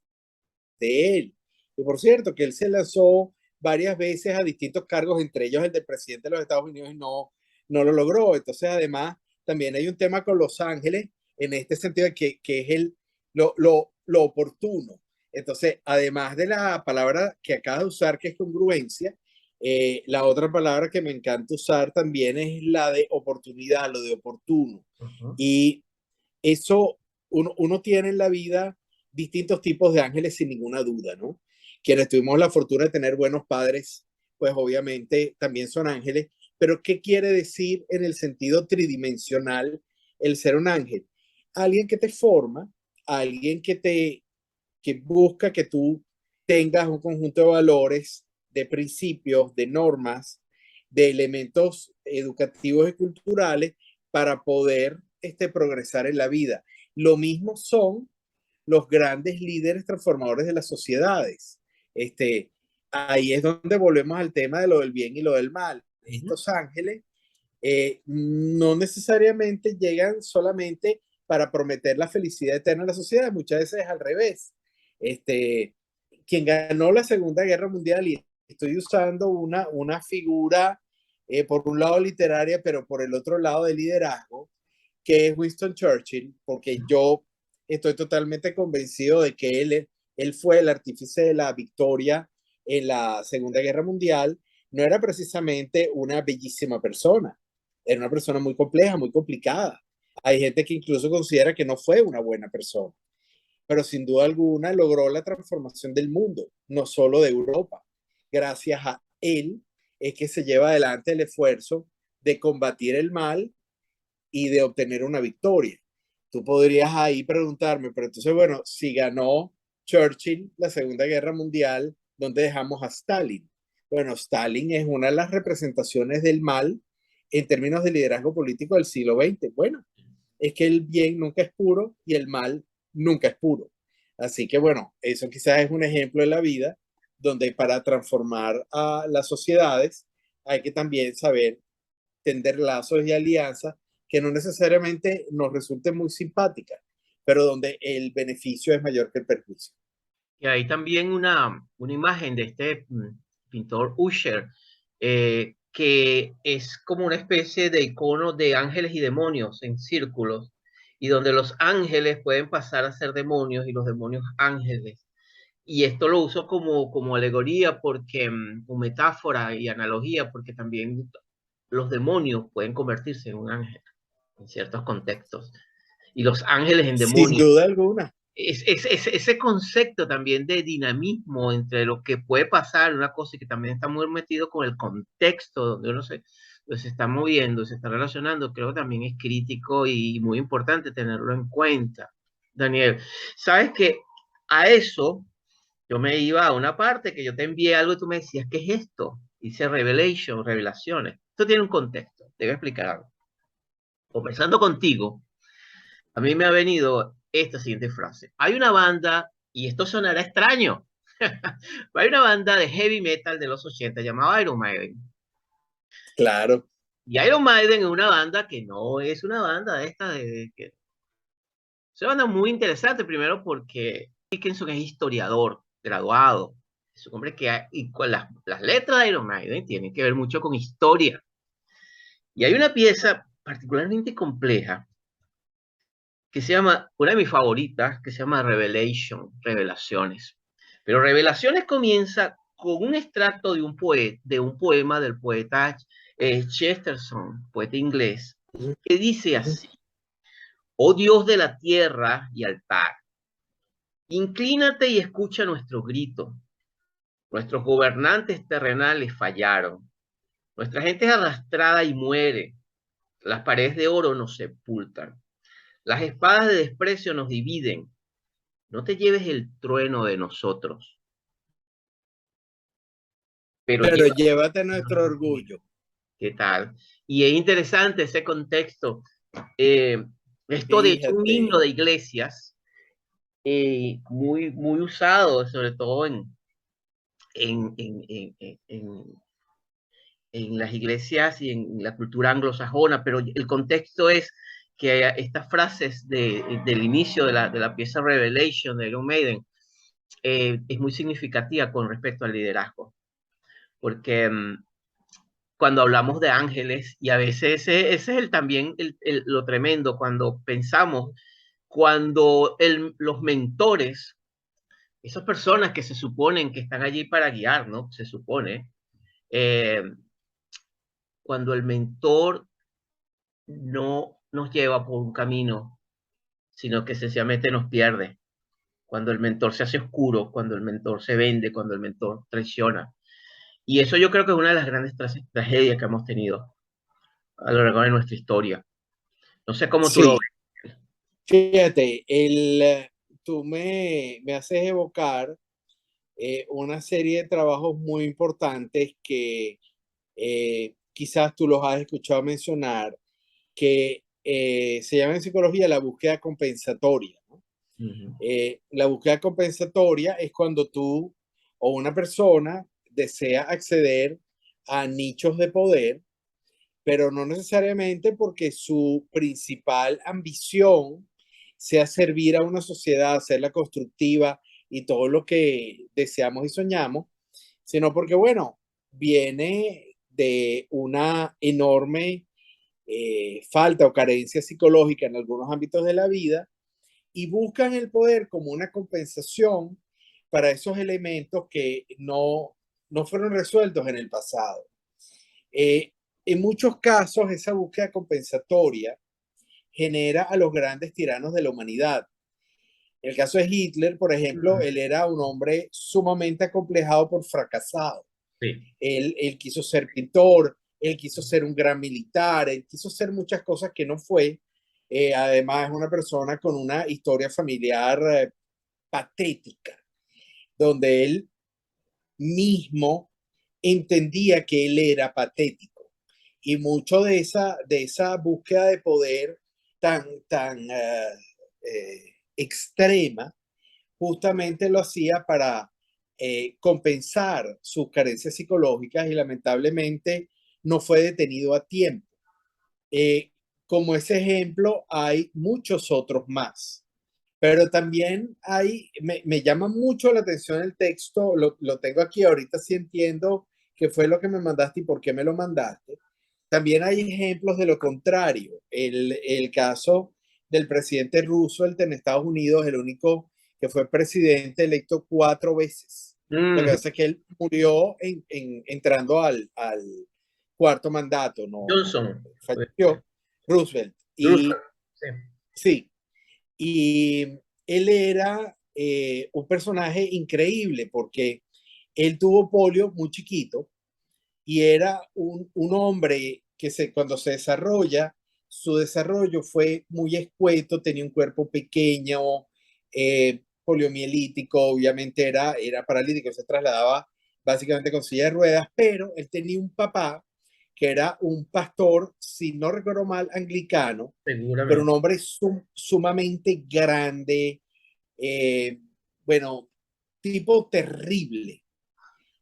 de él. Y por cierto, que él se lanzó varias veces a distintos cargos, entre ellos el de presidente de los Estados Unidos, y no lo logró. Entonces, además, también hay un tema con Los Ángeles en este sentido de que es lo oportuno. Entonces, además de la palabra que acabas de usar, que es congruencia, la otra palabra que me encanta usar también es la de oportunidad, lo de oportuno. Ajá. Y eso uno tiene en la vida distintos tipos de ángeles sin ninguna duda, ¿no? Quienes tuvimos la fortuna de tener buenos padres, pues obviamente también son ángeles, pero ¿qué quiere decir en el sentido tridimensional el ser un ángel? Alguien que te forma, alguien que busca que tú tengas un conjunto de valores, de principios, de normas, de elementos educativos y culturales para poder progresar en la vida. Lo mismo son los grandes líderes transformadores de las sociedades. Este, Ahí es donde volvemos al tema de lo del bien y lo del mal. Ujú. Estos ángeles no necesariamente llegan solamente para prometer la felicidad eterna a la sociedad, muchas veces es al revés. Este, Quien ganó la Segunda Guerra Mundial, y estoy usando una figura, por un lado literaria, pero por el otro lado de liderazgo, que es Winston Churchill, porque yo estoy totalmente convencido de que él fue el artífice de la victoria en la Segunda Guerra Mundial. No era precisamente una bellísima persona, era una persona muy compleja, muy complicada. Hay gente que incluso considera que no fue una buena persona, pero sin duda alguna logró la transformación del mundo, no solo de Europa. Gracias a él es que se lleva adelante el esfuerzo de combatir el mal y de obtener una victoria. Tú podrías ahí preguntarme, pero entonces, bueno, si ganó Churchill la Segunda Guerra Mundial, ¿dónde dejamos a Stalin? Bueno, Stalin es una de las representaciones del mal en términos de liderazgo político del siglo XX. Bueno, es que el bien nunca es puro y el mal nunca es puro. Así que bueno, eso quizás es un ejemplo de la vida donde para transformar a las sociedades hay que también saber tender lazos y alianzas que no necesariamente nos resulten muy simpáticas, pero donde el beneficio es mayor que el perjuicio. Y hay también una imagen de este pintor Usher, que es como una especie de icono de ángeles y demonios en círculos, y donde los ángeles pueden pasar a ser demonios y los demonios ángeles. Y esto lo uso como alegoría, porque, como metáfora y analogía, porque también los demonios pueden convertirse en un ángel en ciertos contextos, y los ángeles en Sin demonios. duda alguna. Ese concepto también de dinamismo entre lo que puede pasar, una cosa, y que también está muy metido con el contexto donde uno se está moviendo, se está relacionando, creo que también es crítico y muy importante tenerlo en cuenta. Daniel, sabes que a eso yo me iba a una parte que yo te envié algo y tú me decías, ¿qué es esto? Dice Revelation, revelaciones. Esto tiene un contexto, te voy a explicar algo. Comenzando contigo, a mí me ha venido esta siguiente frase. Hay una banda, y esto sonará extraño, hay una banda de heavy metal de los 80 llamada Iron Maiden. Claro. Y Iron Maiden es una banda que no es una banda de esta que es una banda muy interesante, primero porque Dickinson es historiador, graduado. Es un hombre y con las letras de Iron Maiden tienen que ver mucho con historia. Y hay una pieza particularmente compleja que se llama, una de mis favoritas, que se llama Revelation, Revelaciones. Pero Revelaciones comienza con un extracto de un poema del poeta Chesterton, poeta inglés, que dice así: Oh Dios de la tierra y altar, inclínate y escucha nuestro grito. Nuestros gobernantes terrenales fallaron. Nuestra gente es arrastrada y muere. Las paredes de oro nos sepultan. Las espadas de desprecio nos dividen. No te lleves el trueno de nosotros, pero Pero lleva llévate nuestro nuestro orgullo. orgullo. ¿Qué tal? Y es interesante ese contexto. Eh, Esto de hecho un himno Fíjate. de iglesias, muy, muy usado, sobre todo en, en, en, en, en en las iglesias y en la cultura anglosajona, pero el contexto es que estas frases del inicio de la pieza Revelation de Iron Maiden es muy significativa con respecto al liderazgo, porque cuando hablamos de ángeles, y a veces ese es también lo tremendo, cuando pensamos, cuando los mentores, esas personas que se suponen que están allí para guiar, ¿no? Se supone, eh, cuando el mentor no nos lleva por un camino, sino que sencillamente nos pierde. Cuando el mentor se hace oscuro, cuando el mentor se vende, cuando el mentor traiciona. Y eso yo creo que es una de las grandes tragedias que hemos tenido a lo largo de nuestra historia. No sé cómo tú lo Sí, ves. fíjate, tú me haces evocar una serie de trabajos muy importantes que quizás tú los has escuchado mencionar, que se llama en psicología la búsqueda compensatoria, ¿no? Uh -huh. La búsqueda compensatoria es cuando tú o una persona desea acceder a nichos de poder, pero no necesariamente porque su principal ambición sea servir a una sociedad, hacerla constructiva y todo lo que deseamos y soñamos, sino porque, bueno, viene de una enorme falta o carencia psicológica en algunos ámbitos de la vida y buscan el poder como una compensación para esos elementos que no fueron resueltos en el pasado. Eh, en muchos casos, esa búsqueda compensatoria genera a los grandes tiranos de la humanidad. En el caso de Hitler, por ejemplo, Ujú. él era un hombre sumamente acomplejado por fracasado. Sí. Él quiso ser pintor, él quiso ser un gran militar, él quiso ser muchas cosas que no fue. Además, es una persona con una historia familiar patética, donde él mismo entendía que él era patético. Y mucho de esa búsqueda de poder tan extrema, justamente lo hacía para compensar sus carencias psicológicas y lamentablemente no fue detenido a tiempo. Eh, Como ese ejemplo, hay muchos otros más. Pero también me llama mucho la atención el texto, lo tengo aquí ahorita, sí entiendo qué fue lo que me mandaste y por qué me lo mandaste. También hay ejemplos de lo contrario. El caso del presidente Roosevelt en Estados Unidos, el único que fue presidente electo 4 veces. Lo que Ujú. pasa es que él murió entrando al cuarto mandato, no Johnson. falleció Roosevelt. Y Roosevelt. Sí. sí, y él era un personaje increíble porque él tuvo polio muy chiquito y era un hombre que cuando se desarrolla, su desarrollo fue muy escueto, tenía un cuerpo pequeño, poliomielítico, obviamente era paralítico, se trasladaba básicamente con silla de ruedas, pero él tenía un papá que era un pastor, si no recuerdo mal, anglicano, pero un Seguramente. hombre sumamente grande, eh, bueno, tipo terrible.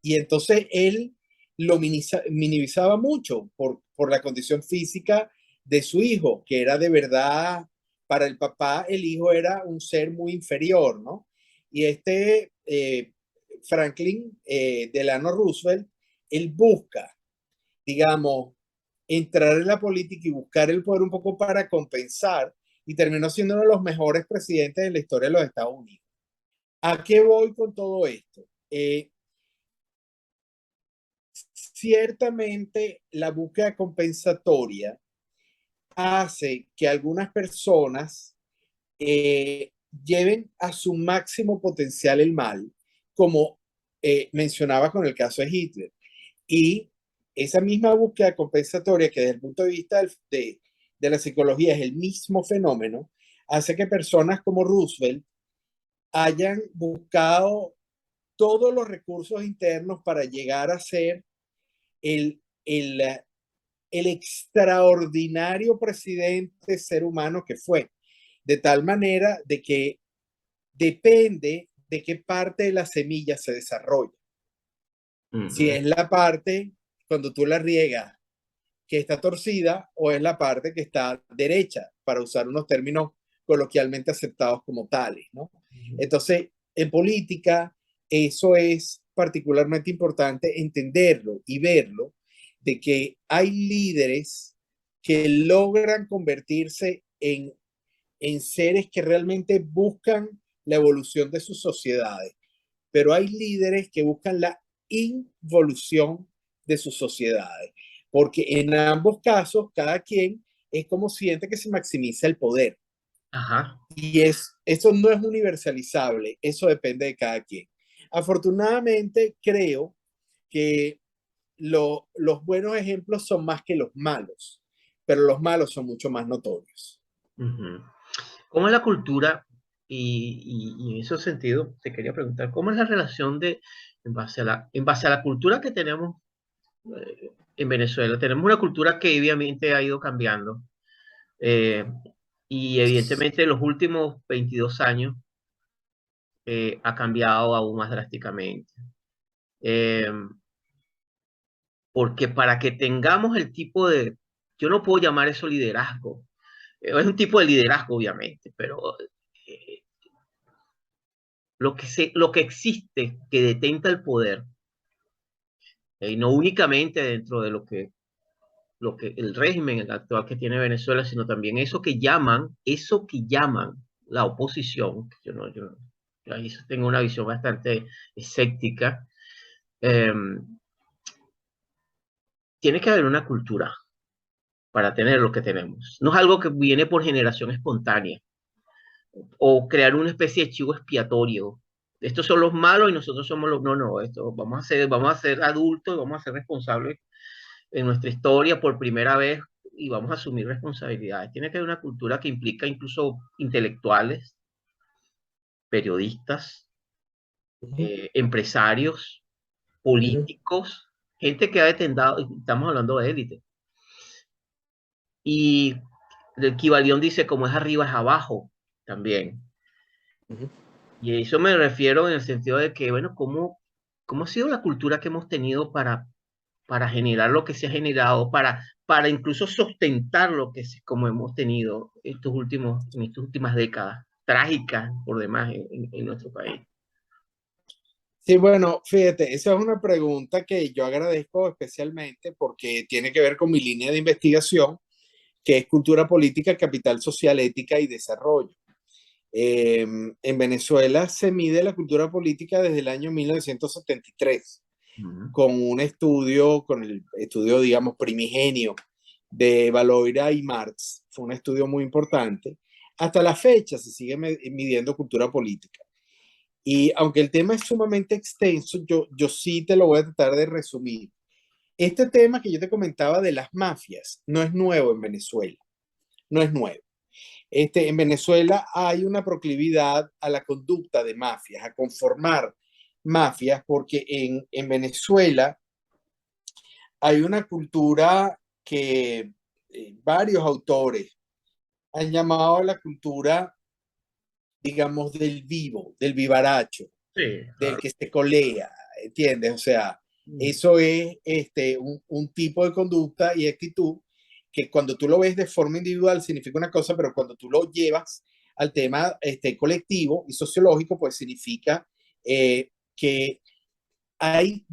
Y entonces él lo minimizaba mucho por la condición física de su hijo, que era de verdad, para el papá, el hijo era un ser muy inferior, ¿no? Y Franklin Delano Roosevelt, él busca, digamos, entrar en la política y buscar el poder un poco para compensar y terminó siendo uno de los mejores presidentes de la historia de los Estados Unidos. ¿A qué voy con todo esto? Ciertamente la búsqueda compensatoria hace que algunas personas lleven a su máximo potencial el mal, como mencionaba con el caso de Hitler. Y esa misma búsqueda compensatoria, que desde el punto de vista de la psicología es el mismo fenómeno, hace que personas como Roosevelt hayan buscado todos los recursos internos para llegar a ser el, el, el extraordinario presidente ser humano que fue, de tal manera de que depende de qué parte de la semilla se desarrolla. Si Ujú. es la parte, cuando tú la riegas, que está torcida o es la parte que está derecha, para usar unos términos coloquialmente aceptados como tales, ¿no? Ujú. Entonces, en política, eso es particularmente importante entenderlo y verlo, de que hay líderes que logran convertirse en seres que realmente buscan la evolución de sus sociedades, pero hay líderes que buscan la involución de sus sociedades, porque en ambos casos cada quien es como siente que se maximiza el poder. Ajá. Y eso no es universalizable, eso depende de cada quien. Afortunadamente, creo que los buenos ejemplos son más que los malos, pero los malos son mucho más notorios. Ujú. ¿Cómo es la cultura? Y en ese sentido, te quería preguntar, ¿cómo es la relación en base a la cultura que tenemos en Venezuela? Tenemos una cultura que obviamente ha ido cambiando. eh, y evidentemente en los últimos 22 años ha cambiado aún más drásticamente. Eh, Porque para que tengamos el tipo de, yo no puedo llamar eso liderazgo, es un tipo de liderazgo obviamente, pero eh, lo que existe que detenta el poder, y no únicamente dentro de lo que el régimen actual que tiene Venezuela, sino también eso que llaman la oposición, yo ahí tengo una visión bastante escéptica, eh, tiene que haber una cultura para tener lo que tenemos. No es algo que viene por generación espontánea. o crear una especie de chivo expiatorio. Estos son los malos y nosotros somos los no, no, esto vamos a ser adultos y vamos a ser responsables en nuestra historia por primera vez y vamos a asumir responsabilidades. Tiene que haber una cultura que implica incluso intelectuales, periodistas, Ujú, empresarios, ujú, políticos, gente que ha detentado, estamos hablando de élite. Y el Kibalión dice, como es arriba es abajo también. ujú. Y a eso me refiero en el sentido de que, bueno, ¿cómo ha sido la cultura que hemos tenido para generar lo que se ha generado, para incluso sustentar lo que como hemos tenido en estas últimas décadas, trágicas por demás en nuestro país? Sí, bueno, fíjate, esa es una pregunta que yo agradezco especialmente porque tiene que ver con mi línea de investigación, que es cultura política, capital social, ética y desarrollo. En Venezuela se mide la cultura política desde el año 1973 Ujú. con el estudio, digamos, primigenio de Valoira y Marx. Fue un estudio muy importante. Hasta la fecha se sigue midiendo cultura política. Y aunque el tema es sumamente extenso, yo sí te lo voy a tratar de resumir. Este tema que yo te comentaba de las mafias no es nuevo en Venezuela, no es nuevo. En Venezuela hay una proclividad a la conducta de mafias, a conformar mafias, porque en Venezuela hay una cultura que varios autores han llamado la cultura, digamos, del vivo, del vivaracho, Sí, del claro. que se colea, ¿entiendes? O sea, Mm. eso es un tipo de conducta y actitud que cuando tú lo ves de forma individual significa una cosa, pero cuando tú lo llevas al tema colectivo y sociológico, pues significa que hay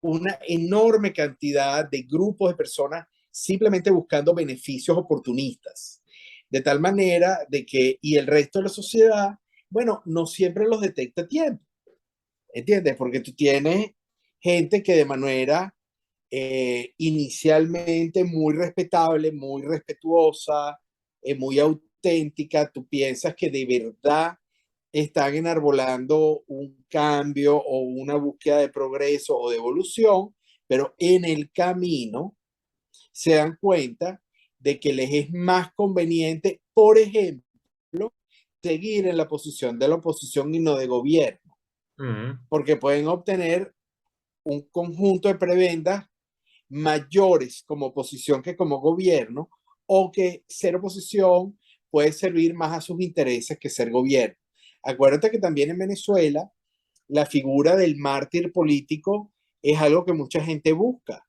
una enorme cantidad de grupos de personas simplemente buscando beneficios oportunistas, de tal manera de que, y el resto de la sociedad, bueno, no siempre los detecta a tiempo. ¿Entiendes? Porque tú tienes gente que de manera inicialmente muy respetable, muy respetuosa, muy auténtica, tú piensas que de verdad están enarbolando un cambio o una búsqueda de progreso o de evolución, pero en el camino se dan cuenta de que les es más conveniente, por ejemplo, seguir en la posición de la oposición y no de gobierno, Mm. porque pueden obtener un conjunto de prebendas mayores como oposición que como gobierno, o que ser oposición puede servir más a sus intereses que ser gobierno. Acuérdate que también en Venezuela la figura del mártir político es algo que mucha gente busca,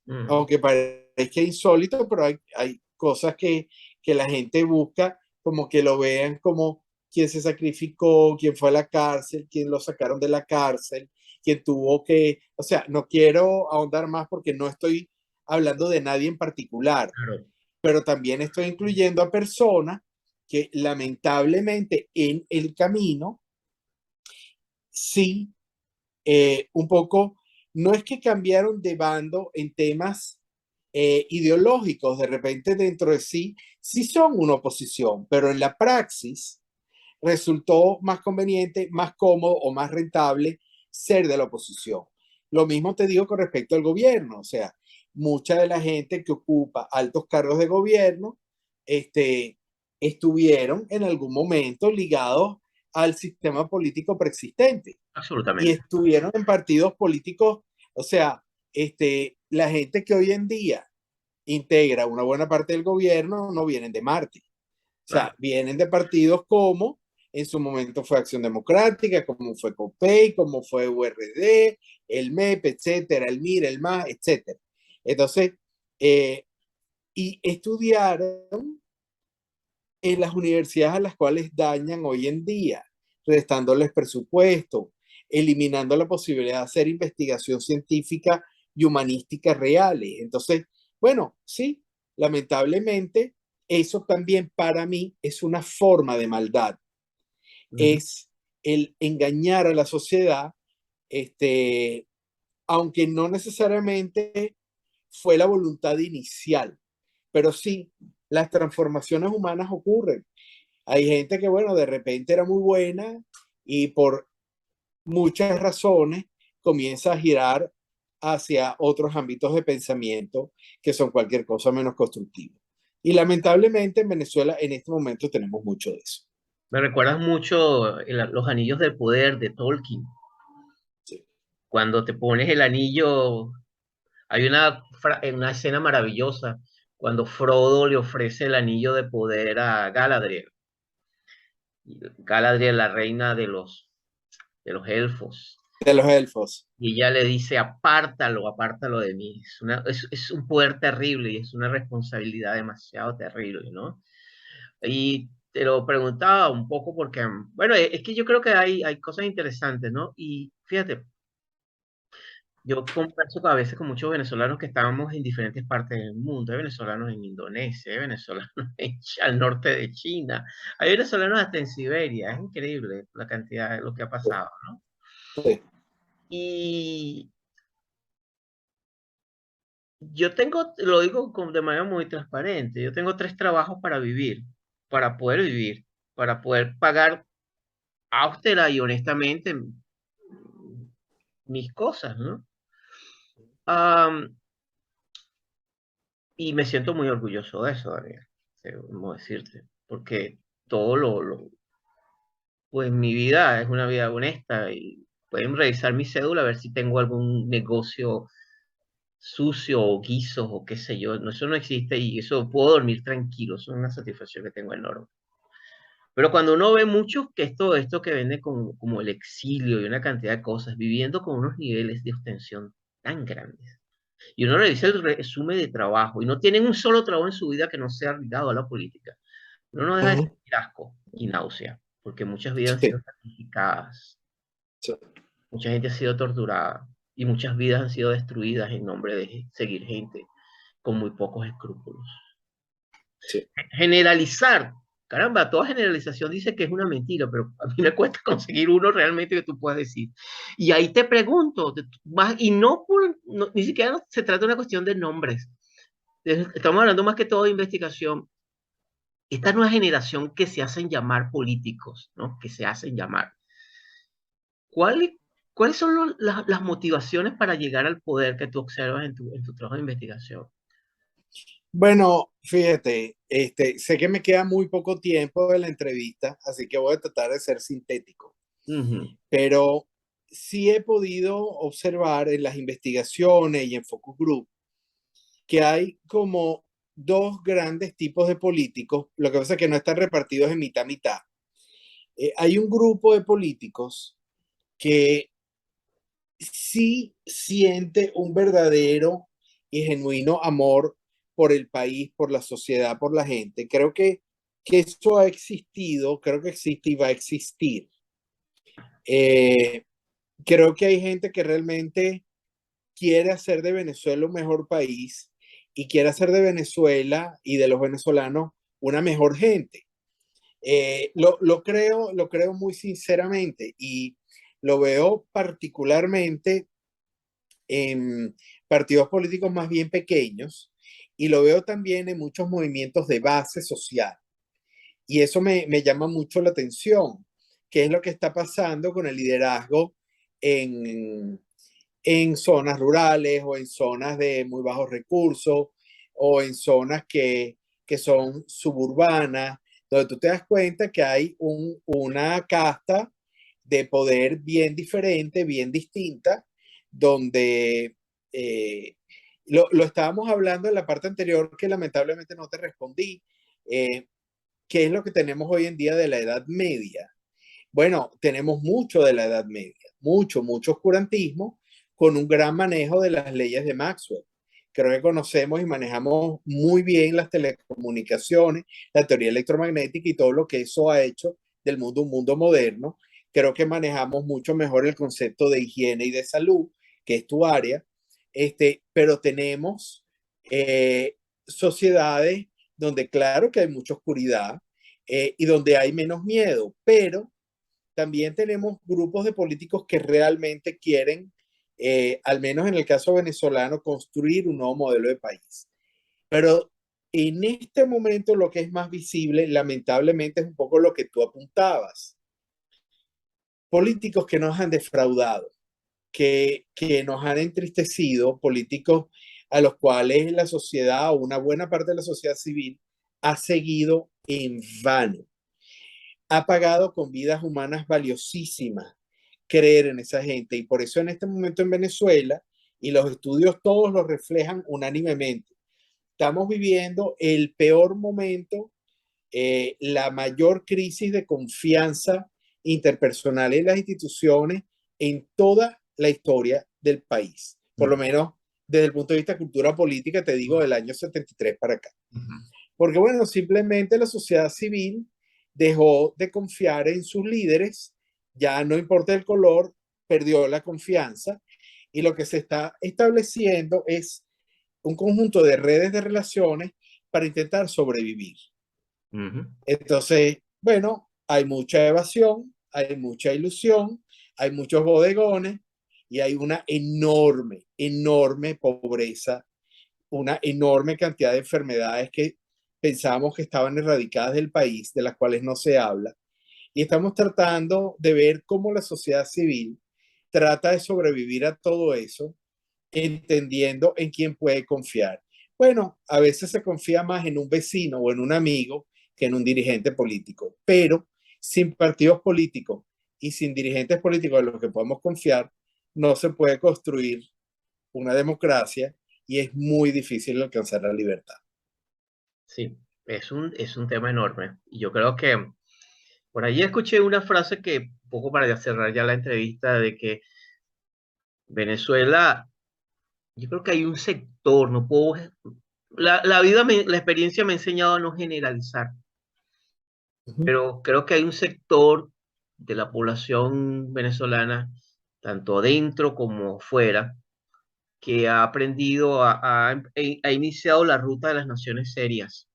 Mm. aunque parezca insólito, pero hay cosas que la gente busca, como que lo vean como quién se sacrificó, quién fue a la cárcel, quién lo sacaron de la cárcel, quién tuvo que, o sea, no quiero ahondar más porque no estoy hablando de nadie en particular, Claro. pero también estoy incluyendo a personas que lamentablemente en el camino sí, un poco, no es que cambiaron de bando en temas ideológicos, de repente dentro de sí, sí son una oposición, pero en la praxis resultó más conveniente, más cómodo o más rentable ser de la oposición. Lo mismo te digo con respecto al gobierno, o sea, mucha de la gente que ocupa altos cargos de gobierno, este, estuvieron en algún momento ligados al sistema político preexistente y Absolutamente. estuvieron en partidos políticos, o sea, la gente que hoy en día integra una buena parte del gobierno no vienen de Marte, o Claro. sea, vienen de partidos como en su momento fue Acción Democrática, como fue COPEI, como fue URD, el MEP, etcétera, el MIR, el MAS, etcétera. Entonces, y estudiaron en las universidades a las cuales dañan hoy en día, restándoles presupuesto, eliminando la posibilidad de hacer investigación científica y humanística reales. Entonces, bueno, sí, lamentablemente, eso también para mí es una forma de maldad, Ujú. es el engañar a la sociedad, este, aunque no necesariamente fue la voluntad inicial, pero sí, las transformaciones humanas ocurren. Hay gente que, bueno, de repente era muy buena y por muchas razones comienza a girar hacia otros ámbitos de pensamiento que son cualquier cosa menos constructivo. Y lamentablemente en Venezuela en este momento tenemos mucho de eso. Me recuerdas mucho los anillos del poder de Tolkien. Sí. Cuando te pones el anillo, hay una escena maravillosa cuando Frodo le ofrece el anillo de poder a Galadriel. Y Galadriel, la reina de los elfos. De los elfos. Y ella le dice, apártalo, apártalo de mí. Es un poder terrible y es una responsabilidad demasiado terrible, ¿no? Y te lo preguntaba un poco porque, bueno, es que yo creo que hay cosas interesantes, ¿no? Y fíjate, yo converso a veces con muchos venezolanos que estábamos en diferentes partes del mundo. Hay venezolanos en Indonesia, hay venezolanos al norte de China, hay venezolanos hasta en Siberia. Es increíble la cantidad de lo que ha pasado, ¿no? Sí. Y yo tengo, lo digo de manera muy transparente, yo tengo tres trabajos para poder vivir, para poder pagar austera y honestamente mis cosas, ¿no? Am, y me siento muy orgulloso de eso, Daniel, cómo decirte, porque todo pues mi vida es una vida honesta y pueden revisar mi cédula a ver si tengo algún negocio sucio o guisos o qué sé yo, no, eso no existe y eso puedo dormir tranquilo, eso es una satisfacción que tengo enorme. Pero cuando uno ve muchos que esto que vende como el exilio y una cantidad de cosas, viviendo con unos niveles de obtención tan grandes, y uno revisa el resumen de trabajo y no tienen un solo trabajo en su vida que no sea ligado a la política, uno no deja de Ujú. sentir asco y náusea, porque muchas vidas han Sí, sido sacrificadas, sí, mucha gente ha sido torturada y muchas vidas han sido destruidas en nombre de seguir gente con muy pocos escrúpulos. sí. Generalizar, caramba, toda generalización dice que es una mentira, pero a mí me cuesta conseguir uno realmente que tú puedas decir. Y ahí te pregunto, y no, ni siquiera se trata de una cuestión de nombres. Estamos hablando más que todo de investigación. Esta nueva generación que se hacen llamar políticos, ¿no? Que se hacen llamar. ¿Cuáles, ¿Cuáles son las motivaciones para llegar al poder que tú observas en tu trabajo de investigación? Bueno, fíjate, sé que me queda muy poco tiempo de la entrevista, así que voy a tratar de ser sintético, Ujú, pero sí he podido observar en las investigaciones y en focus group que hay como dos grandes tipos de políticos, lo que pasa es que no están repartidos en mitad mitad. Hay un grupo de políticos que sí siente un verdadero y genuino amor por el país, por la sociedad, por la gente. Creo que eso ha existido, creo que existe y va a existir. Eh, Creo que hay gente que realmente quiere hacer de Venezuela un mejor país y quiere hacer de Venezuela y de los venezolanos una mejor gente. Lo creo muy sinceramente y lo veo particularmente en partidos políticos más bien pequeños y lo veo también en muchos movimientos de base social. Y eso me llama mucho la atención, qué es lo que está pasando con el liderazgo en, en zonas rurales o en zonas de muy bajos recursos o en zonas que son suburbanas, donde tú te das cuenta que hay una casta de poder bien diferente, bien distinta, donde lo estábamos hablando en la parte anterior que lamentablemente no te respondí. ¿Qué es lo que tenemos hoy en día de la Edad Media? Bueno, tenemos mucho de la Edad Media, mucho oscurantismo, con un gran manejo de las leyes de Maxwell. Creo que conocemos y manejamos muy bien las telecomunicaciones, la teoría electromagnética y todo lo que eso ha hecho del mundo un mundo moderno. Creo que manejamos mucho mejor el concepto de higiene y de salud, que es tu área, pero tenemos sociedades donde claro que hay mucha oscuridad y donde hay menos miedo, pero también tenemos grupos de políticos que realmente quieren, al menos en el caso venezolano, construir un nuevo modelo de país. Pero En este momento lo que es más visible, lamentablemente, es un poco lo que tú apuntabas. Políticos que nos han defraudado, que nos han entristecido, políticos a los cuales la sociedad o una buena parte de la sociedad civil ha seguido en vano. Ha pagado con vidas humanas valiosísimas creer en esa gente. Y por eso en este momento en Venezuela, y los estudios todos lo reflejan unánimemente, estamos viviendo el peor momento, la mayor crisis de confianza interpersonal en las instituciones en toda la historia del país. Por lo menos desde el punto de vista de cultura política, te digo, del año 73 para acá. Porque bueno, simplemente la sociedad civil dejó de confiar en sus líderes, ya no importa el color, perdió la confianza y lo que se está estableciendo es un conjunto de redes de relaciones para intentar sobrevivir. Entonces, bueno, hay mucha evasión, hay mucha ilusión, hay muchos bodegones y hay una enorme, enorme pobreza, una enorme cantidad de enfermedades que pensábamos que estaban erradicadas del país, de las cuales no se habla. Y estamos tratando de ver cómo la sociedad civil trata de sobrevivir a todo eso, entendiendo en quién puede confiar. Bueno, a veces se confía más en un vecino o en un amigo que en un dirigente político, pero sin partidos políticos y sin dirigentes políticos en los que podemos confiar, no se puede construir una democracia y es muy difícil alcanzar la libertad. Sí, es un tema enorme. Y yo creo que por ahí escuché una frase que, un poco para cerrar ya la entrevista, de que Venezuela, yo creo que hay un sector, no puedo, la vida, la experiencia me ha enseñado a no generalizar, pero creo que hay un sector de la población venezolana, tanto dentro como fuera, que ha aprendido, ha iniciado la ruta de las naciones serias,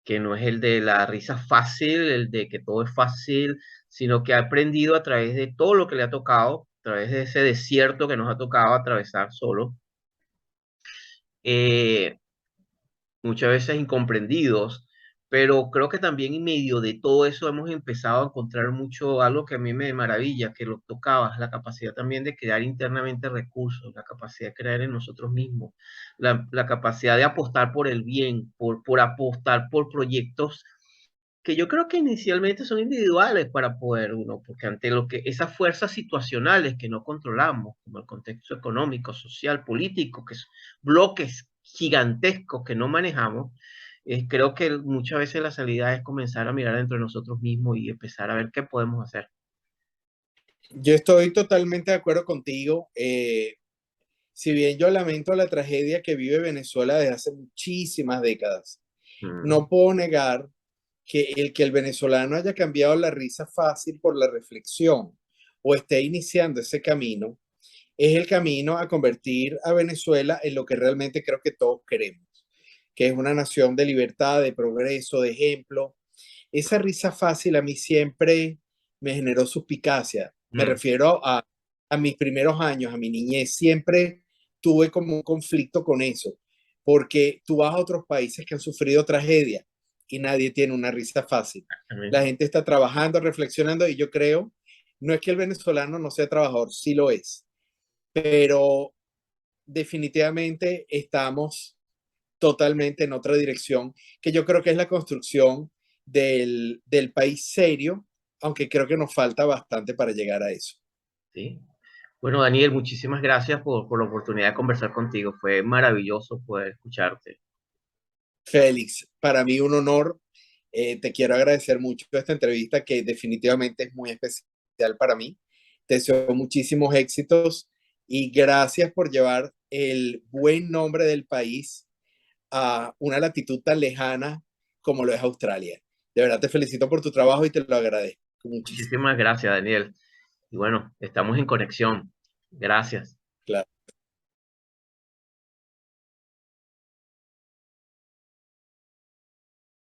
que no es el de la risa fácil, el de que todo es fácil, sino que ha aprendido a través de todo lo que le ha tocado, a través de ese desierto que nos ha tocado atravesar solo, eh, muchas veces incomprendidos, pero creo que también en medio de todo eso hemos empezado a encontrar mucho, algo que a mí me maravilla, que lo tocabas, la capacidad también de crear internamente recursos, la capacidad de crear en nosotros mismos, la capacidad de apostar por el bien, por apostar por proyectos que yo creo que inicialmente son individuales para poder uno, porque ante lo que esas fuerzas situacionales que no controlamos, como el contexto económico, social, político, que son bloques gigantescos que no manejamos, creo que muchas veces la salida es comenzar a mirar dentro de nosotros mismos y empezar a ver qué podemos hacer. Yo estoy totalmente de acuerdo contigo. Si bien yo lamento la tragedia que vive Venezuela desde hace muchísimas décadas, Mm, no puedo negar que el venezolano haya cambiado la risa fácil por la reflexión o esté iniciando ese camino, es el camino a convertir a Venezuela en lo que realmente creo que todos queremos, que es una nación de libertad, de progreso, de ejemplo. Esa risa fácil a mí siempre me generó suspicacia. Me mm, refiero a mis primeros años, a mi niñez. Siempre tuve como un conflicto con eso, porque tú vas a otros países que han sufrido tragedia y nadie tiene una risa fácil. también. La gente está trabajando, reflexionando y yo creo, no es que el venezolano no sea trabajador, sí lo es, pero definitivamente estamos totalmente en otra dirección, que yo creo que es la construcción del país serio, aunque creo que nos falta bastante para llegar a eso. Sí. Bueno, Daniel, muchísimas gracias por la oportunidad de conversar contigo. Fue maravilloso poder escucharte. Félix, para mí un honor. Te quiero agradecer mucho esta entrevista que definitivamente es muy especial para mí. Te deseo muchísimos éxitos y gracias por llevar el buen nombre del país a una latitud tan lejana como lo es Australia. De verdad te felicito por tu trabajo y te lo agradezco muchísimo. Muchísimas gracias, Daniel. Y bueno, estamos en conexión. Gracias. Claro.